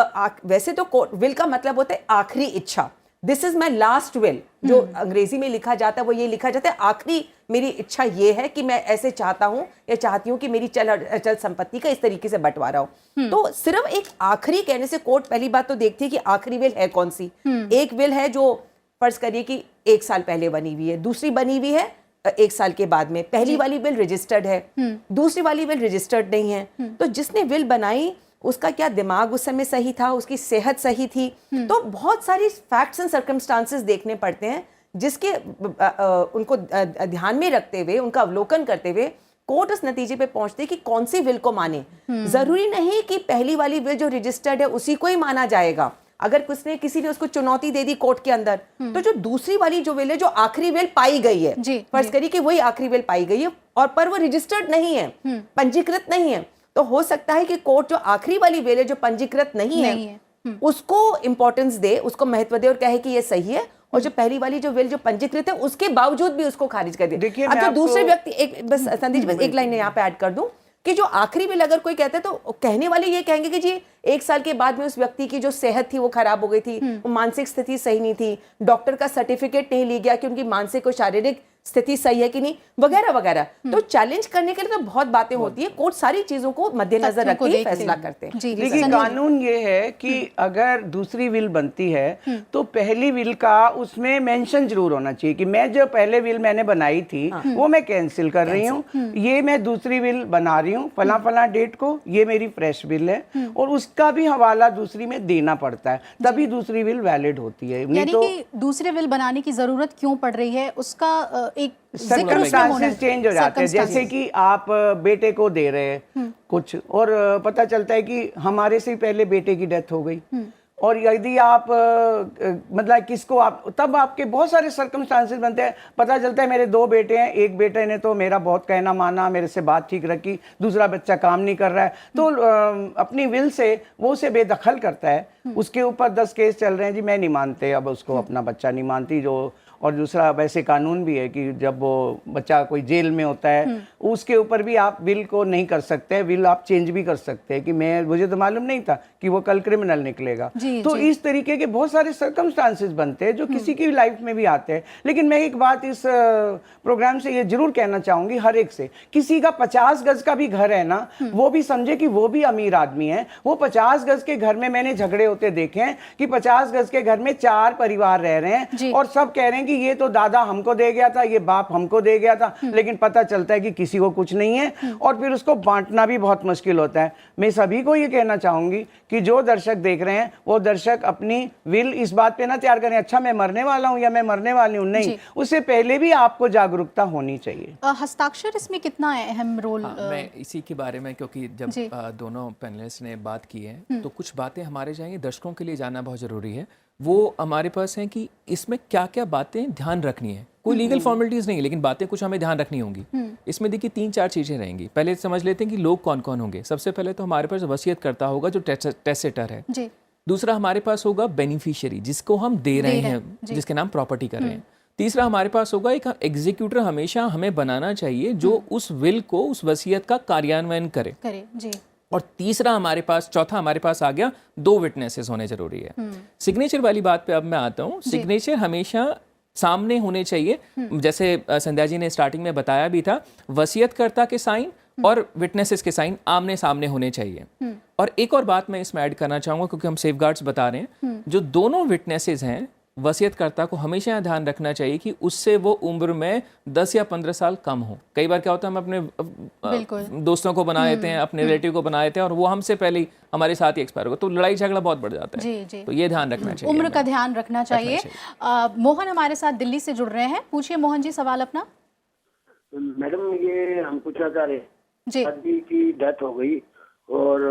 वैसे तो विल का मतलब होता है आखिरी इच्छा, this is my last will, जो अंग्रेजी में लिखा जाता है वो ये लिखा जाता है, आखिरी मेरी इच्छा ये है कि मैं ऐसे चाहता हूं या चाहती हूं कि मेरी चल संपत्ति का इस तरीके से बंटवारा हो। तो सिर्फ एक आखिरी कहने से कोर्ट पहली बात तो देखती है कि आखिरी विल है कौन सी। एक विल है जो फर्ज करिए कि 1 साल पहले बनी हुई है, दूसरी बनी हुई है 1 साल के बाद में, पहली वाली विल रजिस्टर्ड है, दूसरी वाली विल रजिस्टर्ड नहीं है। तो जिसने विल बनाई उसका क्या दिमाग उस समय सही था, उसकी सेहत सही थी, तो बहुत सारी फैक्ट्स एंड सर्कमस्टांसेस देखने पड़ते हैं जिसके उनको ध्यान में रखते हुए, उनका अवलोकन करते हुए कोर्ट उस नतीजे पे पहुंचते कि कौन सी विल को माने। जरूरी नहीं कि पहली वाली विल जो रजिस्टर्ड है उसी को ही माना जाएगा। अगर किसी ने उसको चुनौती दे दी कोर्ट के अंदर, तो जो दूसरी वाली जो विल है, जो आखिरी विल पाई गई है, फर्ज करिए कि वही आखिरी विल पाई गई है और पर वो रजिस्टर्ड नहीं है, पंजीकृत नहीं है, तो हो सकता है कि कोर्ट जो आखिरी वाली विल है जो पंजीकृत नहीं है उसको इंपॉर्टेंस दे, उसको महत्व दे और कहे कि ये सही है, और जो पहली वाली जो विल जो पंजीकृत है उसके बावजूद भी उसको खारिज कर दे। अब जो दूसरे व्यक्ति, एक बस संदीप बस एक लाइन यहाँ पे ऐड कर दूं कि जो आखिरी विल अगर कोई कहता है तो कहने वाले ये कहेंगे कि जी 1 साल के बाद में उस व्यक्ति की जो सेहत थी वो खराब हो गई थी, वो मानसिक स्थिति सही नहीं थी, डॉक्टर का सर्टिफिकेट नहीं लिया गया कि उनकी मानसिक और शारीरिक स्थिति सही है कि नहीं, वगैरह वगैरह। तो चैलेंज करने के लिए तो बहुत बातें होती है, कोर्ट सारी चीजों को मद्देनजर रख के फैसला करते हैं। देखिए कानून ये है कि अगर दूसरी विल बनती है तो पहली विल का उसमें मेंशन जरूर होना चाहिए कि मैं जो पहले विल मैंने बनाई थी वो मैं कैंसिल कर रही हूँ, ये मैं दूसरी विल बना रही हूँ फला फला डेट को, ये मेरी फ्रेश विल है, और उसका भी हवाला दूसरी में देना पड़ता है, तभी दूसरी विल वैलिड होती है। यानी कि दूसरे विल बनाने की जरूरत क्यों पड़ रही है, उसका एक सर्कमस्टांसेस चेंज हो जाते हैं। जैसे कि आप बेटे को दे रहे हैं कुछ और पता चलता है कि हमारे से पहले बेटे की डेथ हो गई, और यदि आप मतलब किसको आप, तब आपके बहुत सारे सर्कमस्टांसेस बनते हैं। पता चलता है मेरे 2 बेटे हैं, एक बेटे ने तो मेरा बहुत कहना माना, मेरे से बात ठीक रखी, दूसरा बच्चा काम नहीं कर रहा है, तो अपनी विल से वो उसे बेदखल करता है। उसके ऊपर 10 केस चल रहे हैं, जी मैं नहीं मानते, अब उसको अपना बच्चा नहीं मानती जो। और दूसरा वैसे कानून भी है कि जब वो बच्चा कोई जेल में होता है उसके ऊपर भी आप विल को नहीं कर सकते, विल आप चेंज भी कर सकते हैं कि मुझे तो मालूम नहीं था कि वो कल क्रिमिनल निकलेगा। तो इस तरीके के बहुत सारे सर्कमस्टांसेस बनते हैं जो किसी की लाइफ में भी आते हैं। लेकिन मैं एक बात इस प्रोग्राम से ये जरूर कहना चाहूंगी हर एक से, किसी का 50 गज का भी घर है ना, वो भी समझे कि वो भी अमीर आदमी है। वो 50 गज के घर में मैंने झगड़े होते देखे हैं कि 50 गज के घर में 4 परिवार रह रहे हैं और सब कह रहे हैं कि ये तो दादा हमको दे गया था, ये बाप हमको दे गया था, लेकिन पता चलता है कि किसी को कुछ नहीं है और फिर उसको बांटना भी बहुत मुश्किल होता है। मैं सभी को ये कहना चाहूंगी कि जो दर्शक देख रहे हैं वो दर्शक अपनी विल इस बात पे ना तैयार करें अच्छा मैं मरने वाला हूं या मैं मरने वाली हूं, नहीं, उससे पहले भी आपको जागरूकता होनी चाहिए। हस्ताक्षर इसमें कितना अहम रोल? मैं इसी के बारे में, क्योंकि जब दोनों पैनलिस्ट ने बात की है तो कुछ बातें हमारे जाएंगे दर्शकों के लिए जानना बहुत जरूरी है। वो हमारे पास हैं कि इसमें क्या क्या बातें ध्यान रखनी है। कोई लीगल फॉर्मेलिटीज नहीं, लेकिन बातें कुछ हमें ध्यान रखनी होंगी। इसमें देखिए 3-4 चीजें रहेंगी। पहले समझ लेते हैं कि लोग कौन कौन होंगे। सबसे पहले तो हमारे पास वसीयत करता होगा जो टेसेटर है जी। दूसरा हमारे पास होगा बेनिफिशियरी जिसको हम दे रहे हैं, जिसके नाम प्रॉपर्टी कर रहे हैं। तीसरा हमारे पास होगा एक एग्जीक्यूटर हमेशा हमें बनाना चाहिए जो उस विल को, उस वसीयत का कार्यान्वयन करे जी। और तीसरा हमारे पास, चौथा हमारे पास आ गया 2 विटनेसेस होने जरूरी है। सिग्नेचर वाली बात पे अब मैं आता हूँ। सिग्नेचर हमेशा सामने होने चाहिए। जैसे संध्या जी ने स्टार्टिंग में बताया भी था, वसीयतकर्ता के साइन और विटनेसेस के साइन आमने सामने होने चाहिए। और एक और बात मैं इसमें ऐड करना चाहूंगा, क्योंकि हम सेफगार्ड्स बता रहे हैं, जो दोनों विटनेसेस हैं वसीयतकर्ता को हमेशा ध्यान रखना चाहिए कि उससे वो उम्र में 10 या 15 साल कम हो। कई बार क्या होता है, हम अपने दोस्तों को बना देते हैं, अपने रिलेटिव को बना देते हैं और वो हमसे पहले ही हमारे साथ ही एक्सपायर हो, तो लड़ाई झगड़ा बहुत बढ़ जाता है। जी, जी। तो ये ध्यान रखना चाहिए, उम्र का ध्यान रखना चाहिए। मोहन हमारे साथ दिल्ली से जुड़ रहे हैं, पूछिए मोहन जी सवाल अपना। मैडम ये हम पूछना चाह रहे हैं, दादी की डेथ हो गई और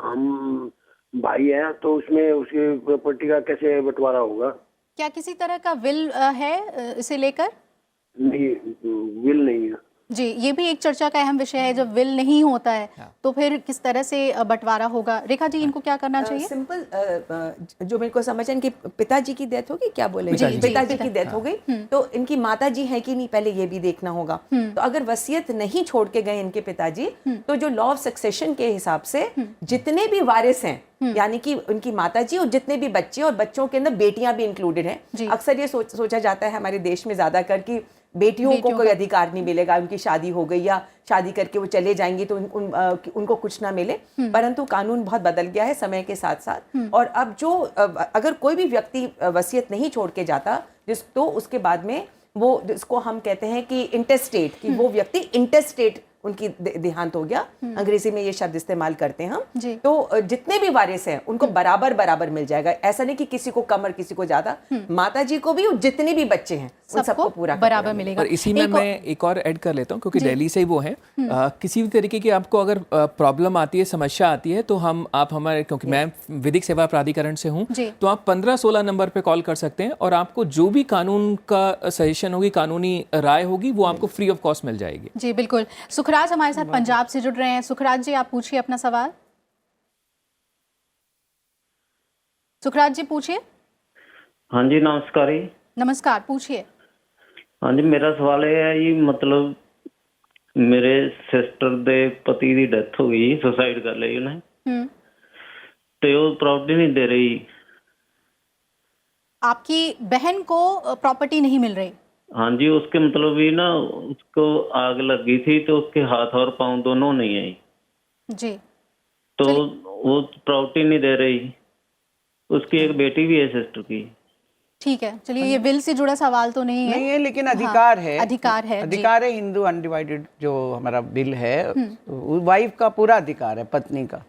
हम भाई हैं, तो उसमें उसकी प्रॉपर्टी का कैसे बंटवारा होगा? क्या किसी तरह का विल है इसे लेकर? नहीं, विल नहीं है जी। ये भी एक चर्चा का अहम विषय है। जब विल नहीं होता है तो फिर किस तरह से बंटवारा होगा? रेखा जी इनको क्या करना चाहिए? सिंपल जो मेरे को समझ है, इनके पिताजी की डेथ हो गई, क्या बोले, पिताजी की डेथ हो गई, तो इनकी माता जी है कि नहीं पहले ये भी देखना होगा। तो अगर वसीयत नहीं छोड़ के गए इनके पिताजी, तो जो लॉ ऑफ सक्सेशन के हिसाब से जितने भी वारिस हैं, यानी कि उनकी माताजी और जितने भी बच्चे, और बच्चों के अंदर बेटियां भी इंक्लूडेड हैं। अक्सर ये सोचा जाता है हमारे देश में ज्यादातर कि बेटियों को कोई अधिकार नहीं मिलेगा, उनकी शादी हो गई या शादी करके वो चले जाएंगी तो उनको कुछ ना मिले। परंतु कानून बहुत बदल गया है समय के साथ साथ, और अब जो अगर कोई भी व्यक्ति वसीयत नहीं छोड़ के जाता तो उसके बाद में वो, जिसको हम कहते हैं कि इंटेस्टेट, कि वो व्यक्ति इंटेस्टेट उनकी देहांत हो गया, अंग्रेजी में ये शब्द इस्तेमाल करते हैं हम। तो जितने भी वारिस हैं उनको बराबर बराबर मिल जाएगा। ऐसा नहीं कि किसी को कम और किसी को ज्यादा, माताजी को भी और जितने भी बच्चे हैं उन सबको पूरा बराबर मिलेगा। और इसी में मैं एक और ऐड कर लेता हूँ, क्योंकि दिल्ली से ही वो हैं। किसी भी तरीके की आपको अगर प्रॉब्लम आती है, समस्या आती है, तो आप हमारे, क्योंकि मैं विधिक सेवा प्राधिकरण से हूँ, तो आप 1516 नंबर पे कॉल कर सकते हैं और आपको जो भी कानून का सजेशन होगी, कानूनी राय होगी, वो आपको फ्री ऑफ कॉस्ट मिल जाएगी। जी बिल्कुल। सुखराज हमारे साथ पंजाब से जुड़ रहे हैं। सुखराज जी आप पूछिए अपना सवाल। सुखराज जी पूछिए। हाँ जी नमस्कार जी। नमस्कार, पूछिए। हाँ जी, मेरा सवाल ये है जी, मतलब मेरे सिस्टर दे पति दी डेथ हो गई, सुसाइड कर ली उन्हें, तो वो प्रॉपर्टी नहीं दे रही। आपकी बहन को प्रॉपर्टी नहीं मिल रही? हाँ जी, उसके मतलब भी ना उसको आग लगी थी तो उसके हाथ और पाँव दोनों नहीं आई जी। तो वो प्रॉपर्टी नहीं दे रही। उसकी एक बेटी भी है सिस्टर की। ठीक है, चलिए ये विल से जुड़ा सवाल तो नहीं है। नहीं है, लेकिन अधिकार है। अधिकार है, अधिकार है। हिंदू अनडिवाइडेड जो हमारा बिल है, वाइफ का पूरा अधिकार है, पत्नी का।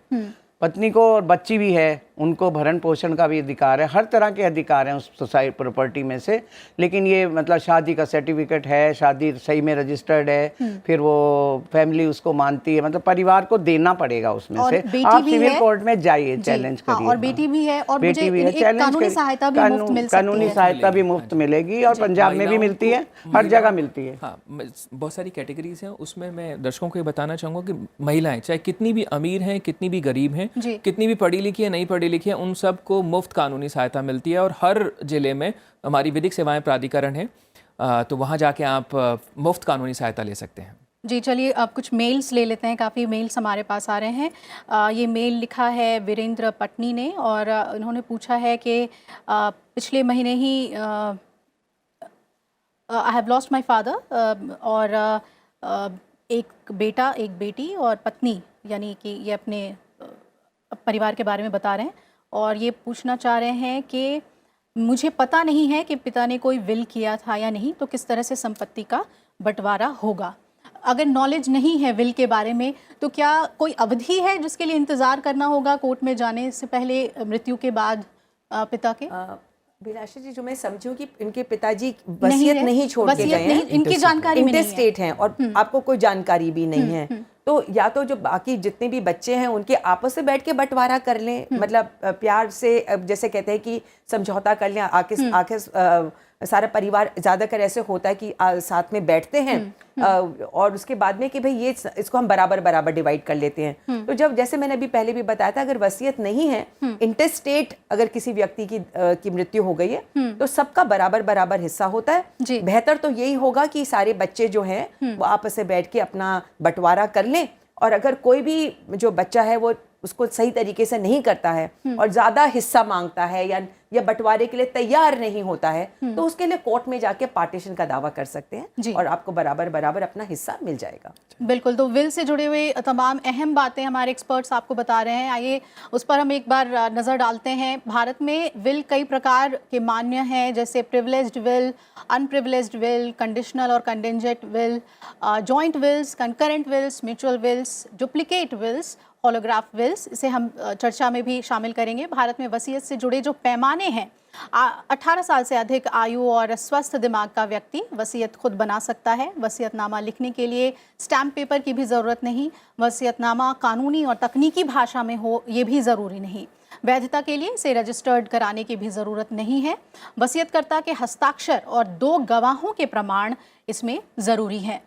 पत्नी को और बच्ची भी है, उनको भरण पोषण का भी अधिकार है, हर तरह के अधिकार हैं उस सोसाइटी प्रॉपर्टी में से। लेकिन ये मतलब शादी का सर्टिफिकेट है, शादी सही में रजिस्टर्ड है, फिर वो फैमिली उसको मानती है, मतलब परिवार को देना पड़ेगा उसमें से। आप सिविल कोर्ट में जाइए, चैलेंज करिए। और बेटी भी है, और बेटी भी है, कानूनी सहायता भी मुफ्त मिल सकती है। कानूनी सहायता भी मुफ्त मिलेगी और पंजाब में भी मिलती है, हर जगह मिलती है। हाँ, बहुत सारी कैटेगरीज हैं, उसमें मैं दर्शकों को ये बताना चाहूँगा कि महिलाएं चाहे कितनी भी अमीर हैं, कितनी भी गरीब हैं, कितनी भी पढ़ी लिखी है, नहीं पढ़ी लिखी है, उन सबको मुफ्त कानूनी सहायता मिलती है। और हर जिले में हमारी विधिक सेवाएं प्राधिकरण है, तो वहाँ जाके आप मुफ्त कानूनी सहायता ले सकते हैं। जी, चलिए अब कुछ मेल्स ले लेते हैं। काफ़ी मेल्स हमारे पास आ रहे हैं। ये मेल लिखा है वीरेंद्र पटनी ने, और उन्होंने पूछा है कि पिछले महीने ही I have lost my father, और एक बेटा, एक बेटी और पत्नी, यानी कि ये अपने परिवार के बारे में बता रहे हैं। और ये पूछना चाह रहे हैं कि मुझे पता नहीं है कि पिता ने कोई विल किया था या नहीं, तो किस तरह से संपत्ति का बंटवारा होगा। अगर नॉलेज नहीं है विल के बारे में, तो क्या कोई अवधि है जिसके लिए इंतज़ार करना होगा कोर्ट में जाने से पहले, मृत्यु के बाद पिता के? भिलाषा जी, जो मैं समझूं कि इनके पिताजी वसीयत नहीं छोड़ के गए हैं, इनकी जानकारी में नहीं है, इंटेस्टेट हैं, और आपको कोई जानकारी भी नहीं है, तो या तो जो बाकी जितने भी बच्चे हैं उनके आपस में बैठ के बंटवारा कर लें, मतलब प्यार से, जैसे कहते हैं कि समझौता कर लें, आके सारा परिवार, ज़्यादातर ऐसे होता है कि साथ में बैठते हैं और उसके बाद में कि भाई ये इसको हम बराबर बराबर डिवाइड कर लेते हैं। तो जब, जैसे मैंने अभी पहले भी बताया था, अगर वसीयत नहीं है, इंटेस्टेट अगर किसी व्यक्ति की मृत्यु हो गई है, तो सबका बराबर बराबर हिस्सा होता है। बेहतर तो यही होगा कि सारे बच्चे जो हैं वो आपस में बैठ के अपना बंटवारा कर लें, और अगर कोई भी जो बच्चा है वो उसको सही तरीके से नहीं करता है और ज़्यादा हिस्सा मांगता है या बंटवारे के लिए तैयार नहीं होता है, तो उसके लिए कोर्ट में जाके पार्टीशन का दावा कर सकते हैं और आपको बराबर बराबर अपना हिस्सा मिल जाएगा। बिल्कुल, तो विल से जुड़े हुए तमाम अहम बातें हमारे एक्सपर्ट्स आपको बता रहे हैं। आइए उस पर हम एक बार नज़र डालते हैं। भारत में विल कई प्रकार के मान्य हैं, जैसे privileged will, unprivileged will, conditional और contingent will, joint wills, concurrent wills, mutual wills, duplicate wills, holograph wills, इसे हम चर्चा में भी शामिल करेंगे। भारत में वसीयत से जुड़े जो पैमाने हैं, 18 साल से अधिक आयु और स्वस्थ दिमाग का व्यक्ति वसीयत खुद बना सकता है। वसीयतनामा लिखने के लिए स्टैम्प पेपर की भी ज़रूरत नहीं। वसीयतनामा कानूनी और तकनीकी भाषा में हो, ये भी ज़रूरी नहीं। वैधता के लिए इसे रजिस्टर्ड कराने की भी ज़रूरत नहीं है। वसीयतकर्ता के हस्ताक्षर और 2 गवाहों के प्रमाण इसमें ज़रूरी हैं।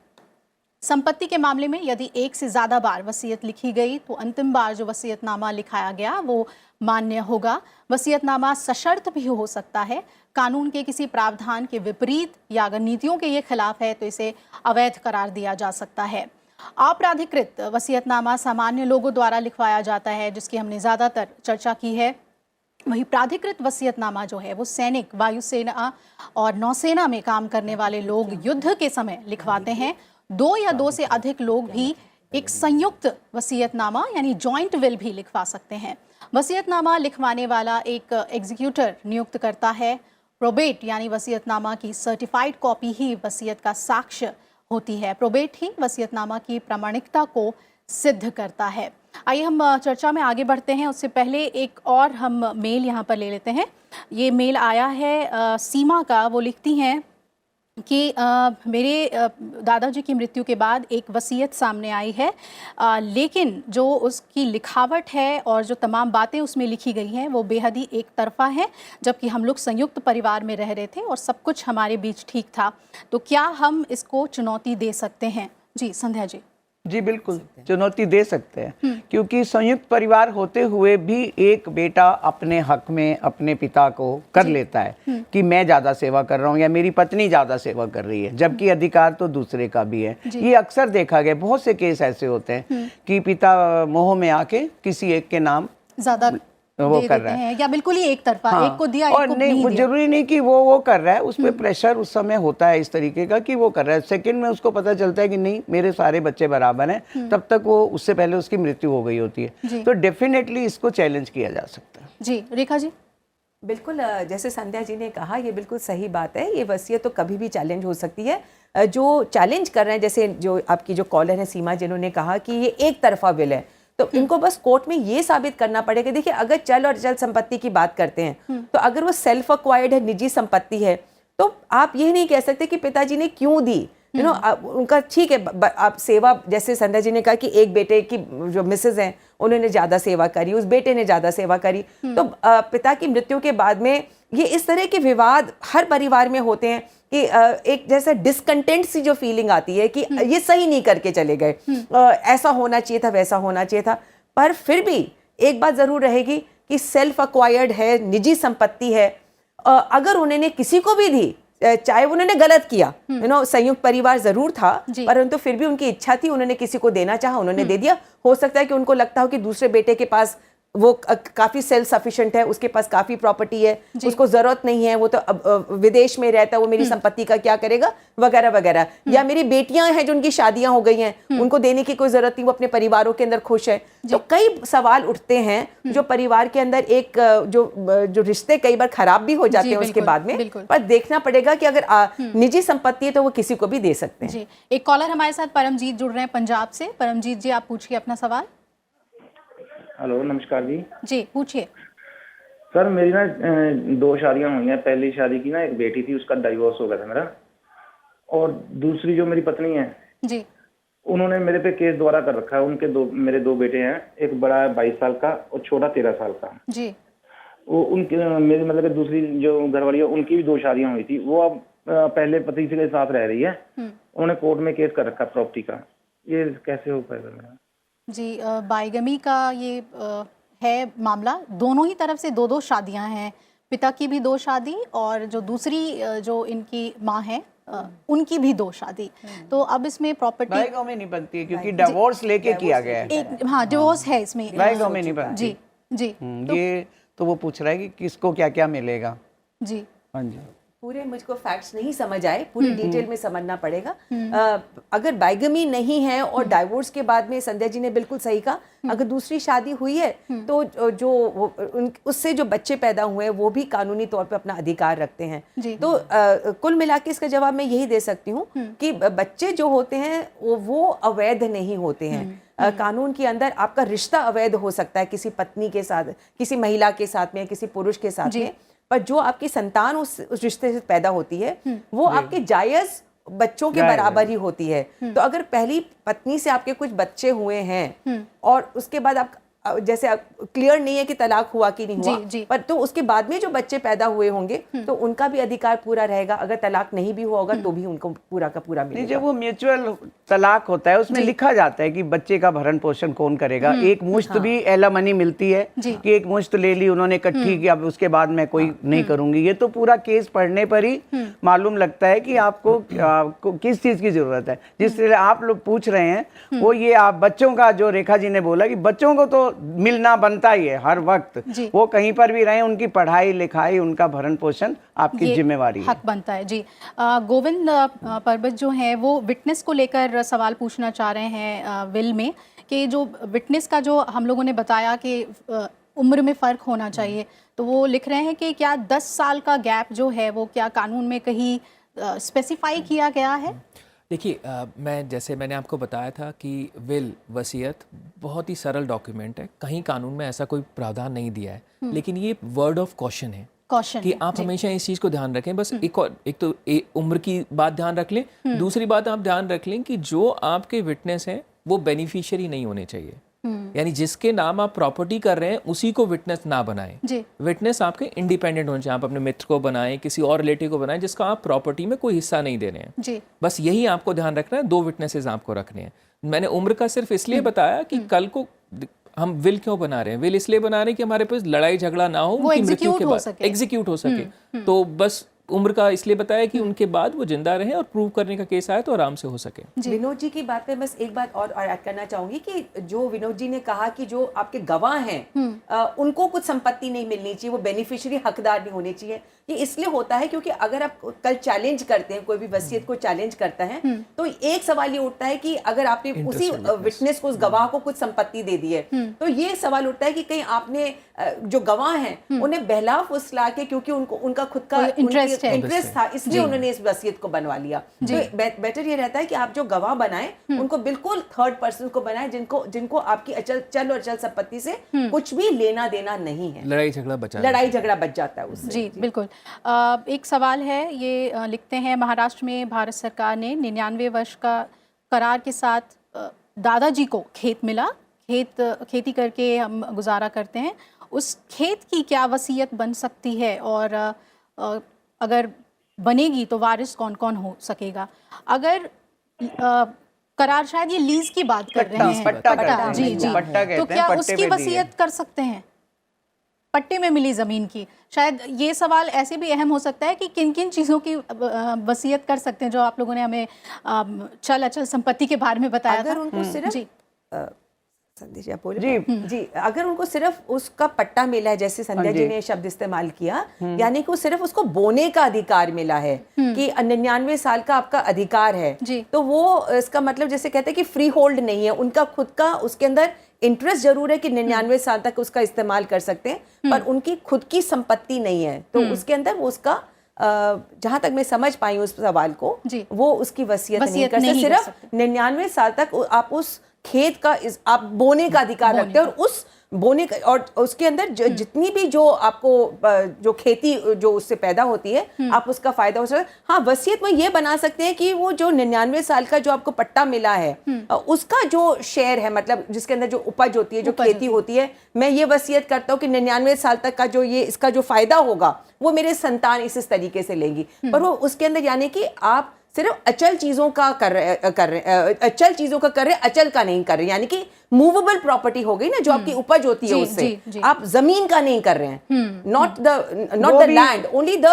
संपत्ति के मामले में यदि एक से ज़्यादा बार वसीयत लिखी गई, तो अंतिम बार जो वसीयतनामा लिखाया गया वो मान्य होगा। वसीयतनामा सशर्त भी हो सकता है। कानून के किसी प्रावधान के विपरीत या अगर नीतियों के ये खिलाफ है, तो इसे अवैध करार दिया जा सकता है। अपराधिकृत वसीयतनामा सामान्य लोगों द्वारा लिखवाया जाता है, जिसकी हमने ज़्यादातर चर्चा की है। वही प्राधिकृत वसीयतनामा जो है वो सैनिक, वायुसेना और नौसेना में काम करने वाले लोग युद्ध के समय लिखवाते हैं। 2 या 2 से अधिक लोग भी एक संयुक्त वसीयतनामा यानी जॉइंट विल भी लिखवा सकते हैं। वसीयतनामा लिखवाने वाला एक एग्जीक्यूटर नियुक्त करता है। प्रोबेट यानी वसीयतनामा की सर्टिफाइड कॉपी ही वसीयत का साक्ष्य होती है। प्रोबेट ही वसीयतनामा की प्रामाणिकता को सिद्ध करता है। आइए हम चर्चा में आगे बढ़ते हैं। उससे पहले एक और हम मेल यहाँ पर ले लेते हैं। ये मेल आया है सीमा का। वो लिखती हैं कि मेरे दादाजी की मृत्यु के बाद एक वसीयत सामने आई है, लेकिन जो उसकी लिखावट है और जो तमाम बातें उसमें लिखी गई हैं वो बेहद ही एक तरफा है, जबकि हम लोग संयुक्त परिवार में रह रहे थे और सब कुछ हमारे बीच ठीक था। तो क्या हम इसको चुनौती दे सकते हैं? जी संध्या जी। जी बिल्कुल चुनौती दे सकते हैं, क्योंकि संयुक्त परिवार होते हुए भी एक बेटा अपने हक में अपने पिता को कर लेता है कि मैं ज़्यादा सेवा कर रहा हूँ या मेरी पत्नी ज़्यादा सेवा कर रही है, जबकि अधिकार तो दूसरे का भी है। ये अक्सर देखा गया, बहुत से केस ऐसे होते हैं कि पिता मोह में आके किसी एक के नाम वो दे कर देते रहा है। हैं या बिल्कुल ही एक तरफा, हाँ, एक को दिया और एक को नहीं, नहीं वो दिया। जरूरी नहीं कि वो कर रहा है, उस पर प्रेशर उस समय होता है इस तरीके का कि वो कर रहा है। सेकंड में उसको पता चलता है कि नहीं मेरे सारे बच्चे बराबर हैं, तब तक वो उससे पहले उसकी मृत्यु हो गई होती है। तो डेफिनेटली इसको चैलेंज किया जा सकता है। जी रेखा जी। बिल्कुल, जैसे संध्या जी ने कहा ये बिल्कुल सही बात है। ये वसीयत तो कभी भी चैलेंज हो सकती है। जो चैलेंज कर रहे हैं, जैसे जो आपकी जो कॉलर है सीमा, जिन्होंने कहा कि ये एक तरफा विल है, तो इनको बस कोर्ट में ये साबित करना पड़ेगा। देखिए, अगर चल और अचल संपत्ति की बात करते हैं तो अगर वो सेल्फ एक्वायर्ड है, निजी संपत्ति है, तो आप ये नहीं कह सकते कि पिताजी ने क्यों दी। उनका ठीक है, आप सेवा, जैसे संध्या जी ने कहा कि एक बेटे की जो मिसेज हैं उन्होंने ज्यादा सेवा करी, उस बेटे ने ज्यादा सेवा करी, तो पिता की मृत्यु के बाद में ये इस तरह के विवाद हर परिवार में होते हैं कि एक जैसा डिसकंटेंट सी जो फीलिंग आती है कि ये सही नहीं करके चले गए, ऐसा होना चाहिए था, वैसा होना चाहिए था। पर फिर भी एक बात जरूर रहेगी कि सेल्फ एक्वायर्ड है, निजी संपत्ति है, अगर उन्होंने किसी को भी दी, चाहे उन्होंने गलत किया, संयुक्त परिवार जरूर था, परंतु फिर भी उनकी इच्छा थी, उन्होंने किसी को देना चाहा, उन्होंने दे दिया। हो सकता है कि उनको लगता हो कि दूसरे बेटे के पास वो काफी सेल्फ सफिशिएंट है, उसके पास काफी प्रॉपर्टी है, उसको जरूरत नहीं है, वो तो अब विदेश में रहता है, वो मेरी संपत्ति का क्या करेगा, वगैरह वगैरह। या मेरी बेटियां हैं जिनकी शादियां हो गई हैं, उनको देने की कोई जरूरत नहीं, वो अपने परिवारों के अंदर खुश है। तो कई सवाल उठते हैं जो परिवार के अंदर एक जो रिश्ते कई बार खराब भी हो जाते हैं उसके बाद में। पर देखना पड़ेगा कि अगर निजी संपत्ति है तो वो किसी को भी दे सकते हैं। जी, एक कॉलर हमारे साथ परमजीत जुड़ रहे हैं पंजाब से। परमजीत जी, आप पूछिए अपना सवाल। हेलो, नमस्कार जी। जी पूछिए। सर, मेरी ना 2 शादियां हुई हैं। पहली शादी की ना एक बेटी थी, उसका डाइवोर्स हो गया था मेरा, और दूसरी जो मेरी पत्नी है जी, उन्होंने मेरे पे केस दोबारा कर रखा है। उनके मेरे 2 बेटे हैं, एक बड़ा है 22 साल का और छोटा 13 साल का। जी, वो उनके मेरी मतलब कि दूसरी जो घरवाली है उनकी भी 2 शादियां हुई थी। वो अब पहले पति के साथ रह रही है। उन्होंने कोर्ट में केस कर रखा प्रॉपर्टी का। ये कैसे हो पाएगा मेरा? जी, बाइगमी का ये है मामला। दोनों ही तरफ से 2-2 शादियां हैं, पिता की भी 2 शादी और जो दूसरी जो इनकी माँ है उनकी भी 2 शादी। तो अब इसमें प्रॉपर्टी बाइगमी में नहीं बनती है क्योंकि डिवोर्स लेके किया गया है। एक हाँ डिवोर्स है इसमें, बाइगमी में नहीं बनती। जी जी, ये तो वो पूछ रहा है कि किसको क्या क्या मिलेगा। जी हाँ जी, पूरे मुझको फैक्ट्स नहीं समझ आए, पूरी डिटेल में समझना पड़ेगा। अगर बाइगमी नहीं है और डाइवोर्स के बाद में, संध्या जी ने बिल्कुल सही कहा, अगर दूसरी शादी हुई है तो जो उससे जो बच्चे पैदा हुए हैं वो भी कानूनी तौर पे अपना अधिकार रखते हैं। तो कुल मिला के इसका जवाब मैं यही दे सकती हूँ कि बच्चे जो होते हैं वो अवैध नहीं होते हैं। कानून के अंदर आपका रिश्ता अवैध हो सकता है किसी पत्नी के साथ, किसी महिला के साथ में, किसी पुरुष के साथ में, पर जो आपकी संतान उस रिश्ते से पैदा होती है वो आपके जायज बच्चों के बराबर ही होती है। तो अगर पहली पत्नी से आपके कुछ बच्चे हुए हैं और उसके बाद आप जैसे क्लियर नहीं है कि तलाक हुआ कि नहीं हुआ, पर तो उसके बाद में जो बच्चे पैदा हुए होंगे तो उनका भी अधिकार पूरा रहेगा। अगर तलाक नहीं भी हुआ होगा तो भी उनको पूरा का पूरा मिलेगा। जब वो म्यूचुअल तलाक होता है उसमें लिखा जाता है कि बच्चे का भरण पोषण कौन करेगा। एक मुश्त भी एलामनी मिलती है कि एक मुश्त ले ली उन्होंने इकट्ठी की, अब उसके बाद मैं कोई नहीं करूंगी। ये तो पूरा केस पढ़ने पर ही मालूम लगता है कि आपको किस चीज की जरूरत है। जिस तरह आप लोग पूछ रहे हैं वो ये आप बच्चों का, जो रेखा जी ने बोला कि बच्चों को तो मिलना बनता ही है हर वक्त, वो कहीं पर भी रहे, उनकी पढ़ाई लिखाई, उनका भरण पोषण आपकी जिम्मेवारी है, हक बनता है। जी, गोविंद परबत जो है वो विटनेस को लेकर सवाल पूछना चाह रहे हैं विल में, कि जो विटनेस का जो हम लोगों ने बताया कि उम्र में फ़र्क होना चाहिए, तो वो लिख रहे हैं कि क्या 10 साल का गैप जो है वो क्या कानून में कहीं स्पेसिफाई किया गया है? देखिए, जैसे मैंने आपको बताया था कि विल, वसीयत बहुत ही सरल डॉक्यूमेंट है, कहीं कानून में ऐसा कोई प्रावधान नहीं दिया है, लेकिन ये वर्ड ऑफ कॉशन है कि आप हमेशा इस चीज़ को ध्यान रखें। बस एक तो उम्र की बात ध्यान रख लें, दूसरी बात आप ध्यान रख लें कि जो आपके विटनेस हैं वो बेनिफिशियरी नहीं होने चाहिए। यानी जिसके नाम आप प्रॉपर्टी कर रहे हैं उसी को विटनेस ना बनाएं। विटनेस आपके इंडिपेंडेंट होने चाहिए। आप अपने मित्र को बनाएं, किसी और रिलेटिव को बनाएं जिसका आप प्रॉपर्टी में कोई हिस्सा नहीं दे रहे हैं। बस यही आपको ध्यान रखना है, 2 विटनेसेस आपको रखने हैं। मैंने उम्र का सिर्फ इसलिए बताया कि कल को हम विल क्यों बना रहे हैं। विल इसलिए बना रहे हैं कि हमारे पास लड़ाई झगड़ा ना हो, उनकी मृत्यु के बाद एग्जीक्यूट हो सके। तो बस उम्र का इसलिए बताया कि उनके बाद वो जिंदा रहे और प्रूव करने का केस आए तो आराम से हो सके। विनोद जी की बात पे बस एक बात और ऐड करना चाहूंगी कि जो विनोद जी ने कहा कि जो आपके गवाह हैं उनको कुछ संपत्ति नहीं मिलनी चाहिए, वो बेनिफिशियरी हकदार नहीं होने चाहिए। ये इसलिए होता है क्योंकि अगर आप कल चैलेंज करते हैं, कोई भी वसीयत को चैलेंज करता है, तो एक सवाल ये उठता है कि अगर आपने उसी विटनेस को, उस गवाह को कुछ संपत्ति दे दी है, तो ये सवाल उठता है कि कहीं आपने जो गवाह हैं उन्हें बहला फुसला के, क्योंकि उनको उनका खुद का इंटरेस्ट था इसलिए उन्होंने इस वसीयत को बनवा लिया। तो बेटर ये रहता है कि आप जो गवाह बनाएं उनको बिल्कुल थर्ड पर्सन को बनाएं जिनको आपकी चल और अचल संपत्ति से कुछ भी लेना देना नहीं है। लड़ाई झगड़ा बच जाता है उससे। जी बिल्कुल। एक सवाल है, ये लिखते हैं महाराष्ट्र में भारत सरकार ने 99 वर्ष का करार के साथ दादाजी को खेत मिला, खेती करके हम गुजारा करते हैं, उस खेत की क्या वसीयत बन सकती है और अगर बनेगी तो वारिस कौन कौन हो सकेगा? अगर करार, शायद ये लीज की बात कर रहे हैं, पट्टा, जी जी, तो क्या उसकी वसीयत कर सकते हैं? पट्टे में मिली जमीन की, शायद ये सवाल ऐसे भी अहम हो सकता है कि किन किन चीज़ों की वसीयत कर सकते हैं, जो आप लोगों ने हमें चल अचल संपत्ति के बारे में बताया अगर था। उनको सिर्फ जी संदेश आप बोले जी, अगर उनको सिर्फ उसका पट्टा मिला है, जैसे संध्या जी ने शब्द इस्तेमाल किया, यानी कि वो सिर्फ उसको बोने का अधिकार मिला है कि 99 साल का आपका अधिकार है, तो वो इसका मतलब जैसे कहते हैं कि फ्री होल्ड नहीं है, उनका खुद का उसके अंदर इंटरेस्ट जरूर है कि 99 साल तक उसका इस्तेमाल कर सकते हैं, पर उनकी खुद की संपत्ति नहीं है। तो उसके अंदर वो उसका जहां तक मैं समझ पाई उस सवाल को, वो उसकी वसीयत नहीं कर सकते। सिर्फ 99 साल तक आप उस खेत का आप बोने का अधिकार रखते हैं, और उस बोने का और उसके अंदर जितनी भी जो आपको जो खेती जो उससे पैदा होती है, आप उसका फायदा हो सकता है। हाँ, वसीयत में ये बना सकते हैं कि वो जो 99 साल का जो आपको पट्टा मिला है, उसका जो शेयर है, मतलब जिसके अंदर जो उपज होती है, जो खेती होती है, मैं ये वसीयत करता हूँ कि 99 साल तक का जो ये इसका जो फायदा होगा वो मेरे संतान इस तरीके से लेंगी। पर वो उसके अंदर यानी कि आप सिर्फ अचल चीजों का कर रहे अचल चीजों का कर रहे, अचल का नहीं कर रहे, यानी कि मूवेबल प्रॉपर्टी हो गई ना, जो आपकी उपज होती है उससे, आप जमीन का नहीं कर रहे हैं, not the land, only the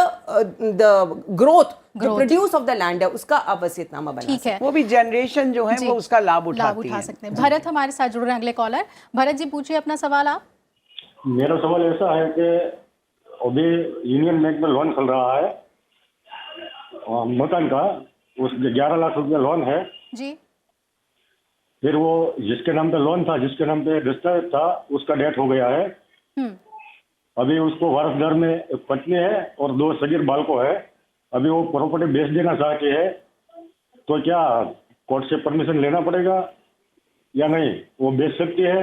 growth जो प्रोड्यूस ऑफ द लैंड है, उसका आप वसीयतनामा बना सकते हैं। वो भी जनरेशन जो है वो उसका लाभ उठा सकते हैं। भरत हमारे साथ जुड़ रहे हैं, अगले कॉलर। भरत जी, पूछिए अपना सवाल आप। मेरा सवाल ऐसा है कि अभी यूनियन बैंक में लोन चल रहा है मकान का, उस 11 लाख रुपया लोन है जी। फिर वो जिसके नाम पे लोन था, जिसके नाम पे दस्तावेज था, उसका डेथ हो गया है। अभी उसको वारसदार में एक पत्नी है और 2 सगीर बालको है। अभी वो प्रॉपर्टी बेच देना चाहती है, तो क्या कोर्ट से परमिशन लेना पड़ेगा या नहीं, वो बेच सकती है?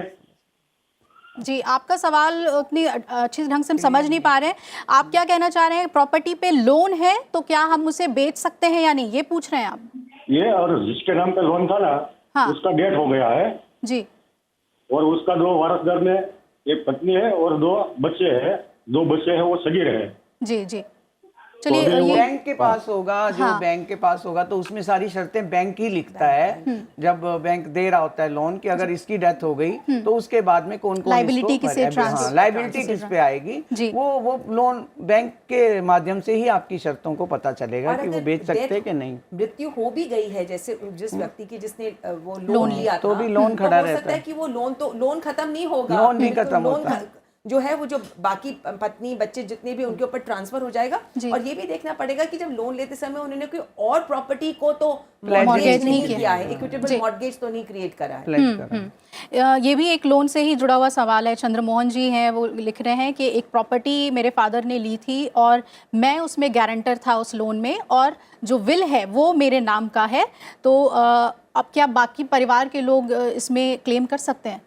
जी, आपका सवाल उतनी अच्छी ढंग से हम समझ नहीं पा रहे हैं। आप क्या कहना चाह रहे हैं? प्रॉपर्टी पे लोन है तो क्या हम उसे बेच सकते हैं या नहीं, ये पूछ रहे हैं आप? ये, और जिसके नाम पे लोन था ना, उसका डेथ हो गया है जी, और उसका 2 वारसदार में एक पत्नी है और 2 बच्चे हैं। 2 बच्चे हैं, वो सगीर है। जी जी, चलिए, बैंक के पास होगा, जो बैंक के पास होगा तो उसमें सारी शर्तें बैंक ही लिखता है। जब बैंक दे रहा होता है लोन कि अगर इसकी डेथ हो गई तो उसके बाद में कौन कौन लायबिलिटी किस पे आएगी, वो लोन बैंक के माध्यम से ही आपकी शर्तों को पता चलेगा कि वो बेच सकते हैं कि नहीं। मृत्यु हो भी गई है, जैसे जिस व्यक्ति की जिसने वो लोन लिया तो भी लोन खड़ा रहता है कि वो लोन खत्म नहीं होगा, लोन भी खत्म होता है, जो है वो जो बाकी पत्नी बच्चे जितने भी उनके ऊपर ट्रांसफर हो जाएगा। और ये भी देखना पड़ेगा कि जब लोन लेते समय उन्होंने कोई और प्रॉपर्टी को तो मॉर्गेज नहीं किया है, इक्विटेबल मॉर्गेज तो नहीं क्रिएट करा है। ये भी एक लोन से ही जुड़ा हुआ सवाल है। चंद्रमोहन जी हैं, वो लिख रहे हैं कि एक प्रॉपर्टी मेरे फादर ने ली थी और मैं उसमें गारंटर था उस लोन में, और जो विल है वो मेरे नाम का है, तो अब क्या बाकी परिवार के लोग इसमें क्लेम कर सकते हैं?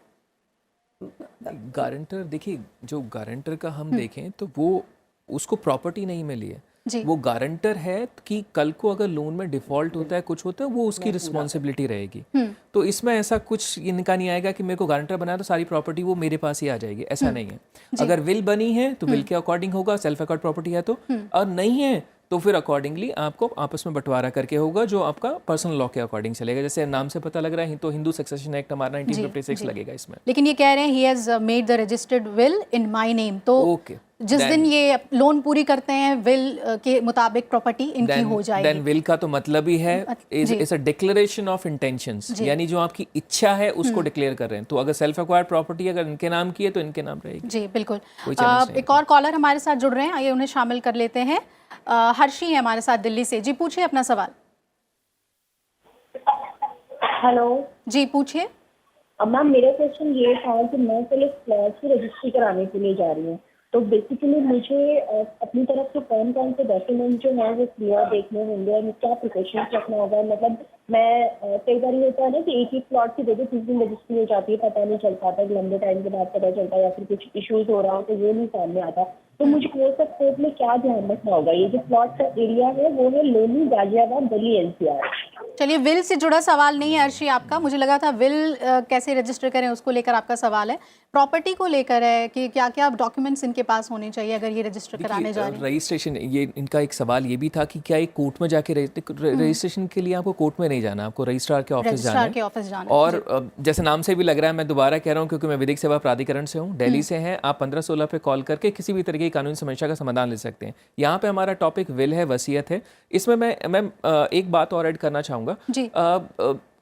गारंटर, देखिए, जो गारंटर का हम देखें तो वो उसको प्रॉपर्टी नहीं मिली है, वो गारंटर है कि कल को अगर लोन में डिफॉल्ट होता है, कुछ होता है, वो उसकी रिस्पॉन्सिबिलिटी रहेगी। तो इसमें ऐसा कुछ इनका नहीं आएगा कि मेरे को गारंटर बनाया तो सारी प्रॉपर्टी वो मेरे पास ही आ जाएगी, ऐसा नहीं है। अगर विल बनी है तो विल के अकॉर्डिंग होगा, सेल्फ अकॉर्ड प्रॉपर्टी है तो, और नहीं है तो फिर अकॉर्डिंगली आपको आपस में बंटवारा करके होगा, जो आपका पर्सनल लॉ के अकॉर्डिंग चलेगा। जैसे नाम से पता लग रहा है तो हिंदू सक्सेशन एक्ट हमारा 1956 लगेगा इसमें। लेकिन ये कह रहे हैं he has made the registered will in my name, तो ओके, जिस दिन ये लोन पूरी करते हैं विल के मुताबिक प्रॉपर्टी इनकी हो जाएगी। देन विल का तो मतलब ही है is a declaration of intentions, यानी जो आपकी इच्छा है उसको डिक्लेयर कर रहे हैं। तो अगर सेल्फ एक्वायर्ड प्रॉपर्टी अगर इनके नाम की है तो इनके नाम रहेगी। जी बिल्कुल। एक और कॉलर हमारे साथ जुड़ रहे हैं, आइए उन्हें शामिल कर लेते हैं। हर्षी है हमारे साथ दिल्ली से। जी पूछिए अपना सवाल। हेलो जी पूछिए। मैम मेरा क्वेश्चन ये था कि मैं पहले फ्लैट की रजिस्ट्री कराने के लिए जा रही हूँ, तो बेसिकली मुझे अपनी तरफ से कौन कौन से डॉक्यूमेंट जो है वो क्लियर देखने होंगे और क्या प्रिकॉशंस रखना होगा। मतलब मैं कई बार ये होता है ना कि एक ही प्लॉट की जगह 30 दिन रजिस्ट्री हो जाती है, पता नहीं चल पाता, लंबे टाइम के बाद पता चलता है, या फिर कुछ इश्यूज हो रहा हो तो वो नहीं सामने आता। तो मुझे वो सब कोर्ट में क्या ध्यान रखना होगा। ये जो प्लॉट का एरिया है वो है लोनी, गाजियाबाद, दिल्ली, एनसीआर। चलिए, विल से जुड़ा सवाल नहीं है अर्शी आपका, मुझे लगा था विल कैसे रजिस्टर करें उसको लेकर आपका सवाल है। प्रॉपर्टी को लेकर है कि क्या क्या डॉक्यूमेंट्स इनके पास होने चाहिए अगर ये रजिस्टर कराने जा रहे हैं। रजिस्ट्रेशन, ये इनका एक सवाल ये भी था कि क्या एक कोर्ट में जाके रजिस्ट्रेशन के लिए आपको कोर्ट में नहीं जाना, आपको रजिस्ट्रार के ऑफिस जाना है। और जैसे नाम से भी लग रहा है, मैं दोबारा कह रहा हूँ क्योंकि मैं विधिक सेवा प्राधिकरण से हूँ, दिल्ली से हैं, आप 1516 पे कॉल करके किसी भी तरीके की कानूनी समस्या का समाधान ले सकते हैं। यहाँ पे हमारा टॉपिक विल है, वसीयत है। इसमें मैं एक बात और ऐड करना चाहूँगा।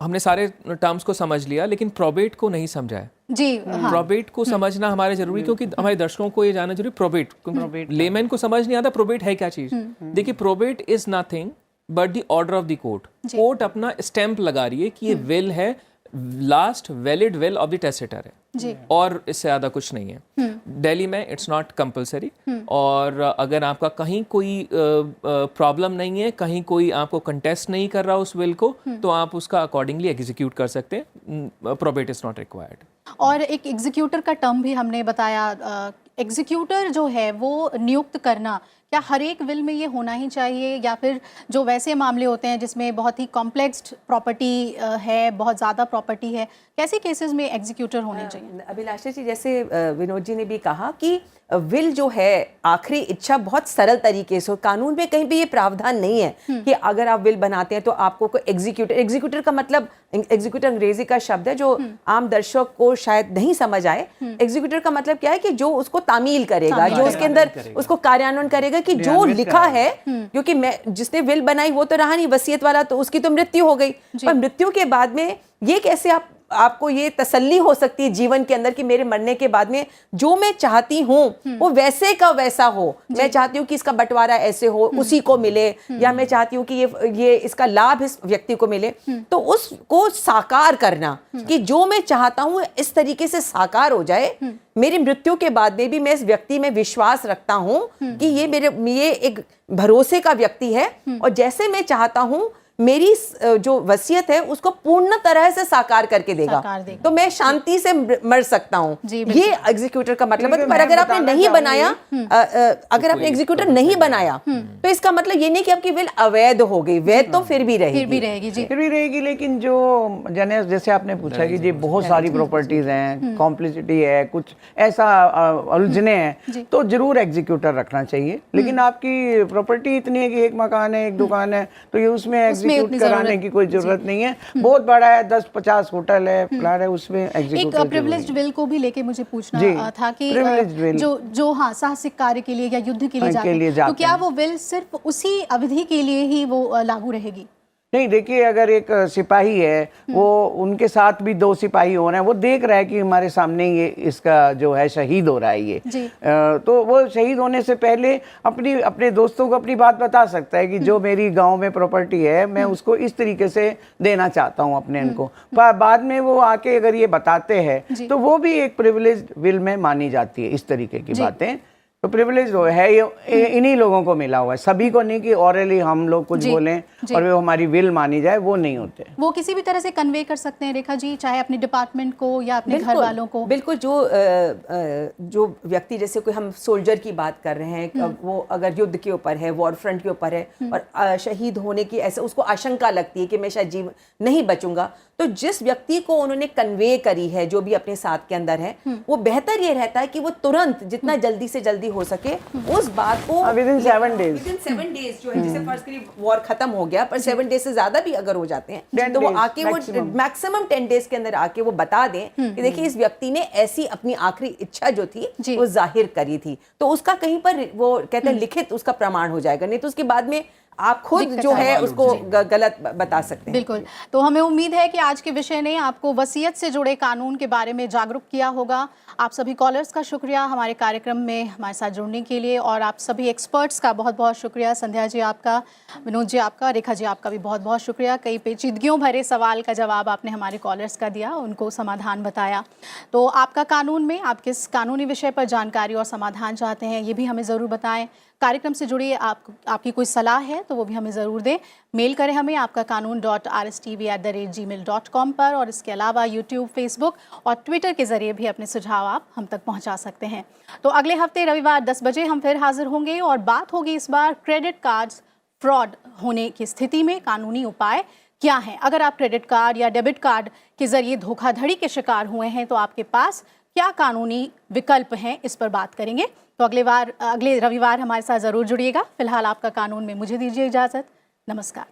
हमने सारे टर्म्स को समझ लिया लेकिन प्रोबेट को नहीं समझा है। जी प्रोबेट को समझना हमारे जरूरी, क्योंकि हमारे दर्शकों को ये जानना जरूरी। प्रोबेट लेमैन को समझ नहीं आता प्रोबेट है क्या चीज। देखिए, probate is nothing but the order of the court. Court अपना स्टैंप लगा रही है कि ये विल है, last valid will of the testator है जी। और इससे ज़्यादा कुछ नहीं है। दिल्ली में इट्स नॉट कंपलसरी, और अगर आपका कहीं कोई प्रॉब्लम नहीं है, कहीं कोई आपको कंटेस्ट नहीं कर रहा उस विल को, तो आप उसका अकॉर्डिंगली एग्जीक्यूट कर सकते हैं। Probate is not required. और एक एग्जीक्यूटर का टर्म भी हमने बताया। एग्जीक्यूटर जो है वो नियुक्त करना, क्या हर एक विल में ये होना ही चाहिए, या फिर जो वैसे मामले होते हैं जिसमें बहुत ही कॉम्प्लेक्स प्रॉपर्टी है, बहुत ज़्यादा प्रॉपर्टी है, कैसे केसेस में एग्जीक्यूटर होने चाहिए? अभिलाषा जी, जैसे विनोद जी ने भी कहा कि विल जो है आखिरी इच्छा बहुत सरल तरीके से, कानून में कहीं भी ये प्रावधान नहीं है कि अगर आप विल बनाते हैं तो आपको कोई एग्जीक्यूटर का मतलब, एग्जीक्यूटर अंग्रेजी का शब्द है जो आम दर्शक को शायद नहीं समझ आए। एग्जीक्यूटर का मतलब क्या है कि जो उसको तामील करेगा, जो उसके अंदर उसको कार्यान्वयन करेगा कि जो लिखा है, क्योंकि मैं जिसने विल बनाई वो तो रहा नहीं, वसीयत वाला तो उसकी तो मृत्यु हो गई, पर मृत्यु के बाद में ये कैसे आपको ये तसल्ली हो सकती है जीवन के अंदर कि मेरे मरने के बाद में जो मैं चाहती हूँ वो वैसे का वैसा हो। मैं चाहती हूँ कि इसका बंटवारा ऐसे हो, उसी को मिले, या मैं चाहती हूँ कि ये इसका लाभ इस व्यक्ति को मिले, तो उसको साकार करना कि जो मैं चाहता हूँ इस तरीके से साकार हो जाए। मेरी मृत्यु के बाद में भी मैं इस व्यक्ति में विश्वास रखता हूँ कि ये एक भरोसे का व्यक्ति है, और जैसे मैं चाहता हूँ मेरी जो वसीयत है उसको पूर्ण तरह से साकार करके देगा, तो मैं शांति से मर सकता हूँ। ये एग्जीक्यूटर का मतलब है। पर अगर आपने नहीं बनाया, अगर आपने एग्जीक्यूटर नहीं बनाया तो इसका मतलब ये नहीं कि आपकी विल अवैध हो गई, वैध तो फिर भी रहेगी। लेकिन जो जैसे आपने पूछा कि जी बहुत सारी प्रॉपर्टीज हैं, कॉम्प्लिसिटी है, कुछ ऐसा उलझने हैं, तो जरूर एग्जीक्यूटर रखना चाहिए। लेकिन आपकी प्रॉपर्टी इतनी है कि एक मकान है, एक दुकान है, तो ये उसमें एग्जीक्यूट कराने की कोई जरूरत नहीं है। बहुत बड़ा है, 10-50 होटल है, प्लाट है, उसमें एग्जीक्यूट। एक प्रिविलेज्ड विल को भी लेके मुझे पूछना था कि जो साहसिक कार्य के लिए या युद्ध के लिए जाते हैं, तो क्या वो विल सिर्फ उसी अवधि के लिए ही वो लागू रहेगी? नहीं, देखिए, अगर एक सिपाही है, वो उनके साथ भी 2 सिपाही हो रहे हैं, वो देख रहा है कि हमारे सामने ये इसका जो है शहीद हो रहा है ये, तो वो शहीद होने से पहले अपने दोस्तों को अपनी बात बता सकता है कि जो मेरी गांव में प्रॉपर्टी है मैं उसको इस तरीके से देना चाहता हूं अपने इनको। बाद में वो आके अगर ये बताते हैं तो वो भी एक प्रिविलेज्ड विल में मानी जाती है। इस तरीके की बातें तो प्रिविलेज है, ये इन्हीं लोगों को मिला हुआ है, सभी को नहीं कि ऑरली हम लोग कुछ बोलें और वो हमारी विल मानी जाए, वो नहीं होते। वो किसी भी तरह से कन्वे कर सकते हैं रेखा जी, चाहे अपने डिपार्टमेंट को या अपने घर वालों को। बिल्कुल, जो व्यक्ति, जैसे कोई हम सोल्जर की बात कर रहे हैं, वो अगर युद्ध के ऊपर है, वॉर फ्रंट के ऊपर है और शहीद होने की ऐसा उसको आशंका लगती है कि मैं शायद जीवन नहीं बचूंगा, तो जिस व्यक्ति को उन्होंने कन्वे करी है, जो भी अपने साथ के अंदर है, वो बेहतर ये रहता है कि वो तुरंत जितना जल्दी से जल्दी हो सके उस बात को within 7 days विदिन 7 डेज जो है, जैसे फर्स्ट करिए वॉर खत्म हो गया पर 7 डेज से ज्यादा भी अगर हो जाते हैं तो वो आके वो मैक्सिमम 10 डेज के अंदर आके वो बता दें कि देखिए इस व्यक्ति ने ऐसी अपनी आखिरी इच्छा जो थी वो जाहिर करी थी, तो उसका कहीं पर वो कहते हैं लिखित उसका प्रमाण हो जाएगा, नहीं तो उसके बाद में आप खुद जो है उसको गलत बता सकते हैं। बिल्कुल, तो हमें उम्मीद है कि आज के विषय ने आपको वसीयत से जुड़े कानून के बारे में जागरूक किया होगा। आप सभी कॉलर्स का शुक्रिया हमारे कार्यक्रम में हमारे साथ जुड़ने के लिए, और आप सभी एक्सपर्ट्स का बहुत बहुत शुक्रिया। संध्या जी आपका, विनोद जी आपका, रेखा जी आपका भी बहुत बहुत शुक्रिया। कई पेचीदगियों भरे सवाल का जवाब आपने हमारे कॉलर्स का दिया, उनको समाधान बताया। तो आपका कानून में आप किस कानूनी विषय पर जानकारी और समाधान चाहते हैं ये भी हमें ज़रूर बताएं। कार्यक्रम से जुड़ी आपकी कोई सलाह है तो वो भी हमें ज़रूर दें। मेल करें हमें आपका कानून.rstv@gmail.com पर, और इसके अलावा यूट्यूब, फेसबुक और ट्विटर के ज़रिए भी अपने सुझाव आप हम तक पहुंचा सकते हैं। तो अगले हफ्ते रविवार 10 बजे हम फिर हाजिर होंगे और बात होगी इस बार क्रेडिट कार्ड्स फ्रॉड होने की स्थिति में कानूनी उपाय क्या हैं। अगर आप क्रेडिट कार्ड या डेबिट कार्ड के ज़रिए धोखाधड़ी के शिकार हुए हैं तो आपके पास क्या कानूनी विकल्प हैं, इस पर बात करेंगे। तो अगले रविवार हमारे साथ ज़रूर जुड़िएगा। फिलहाल आपका कानून में मुझे दीजिए इजाज़त। नमस्कार।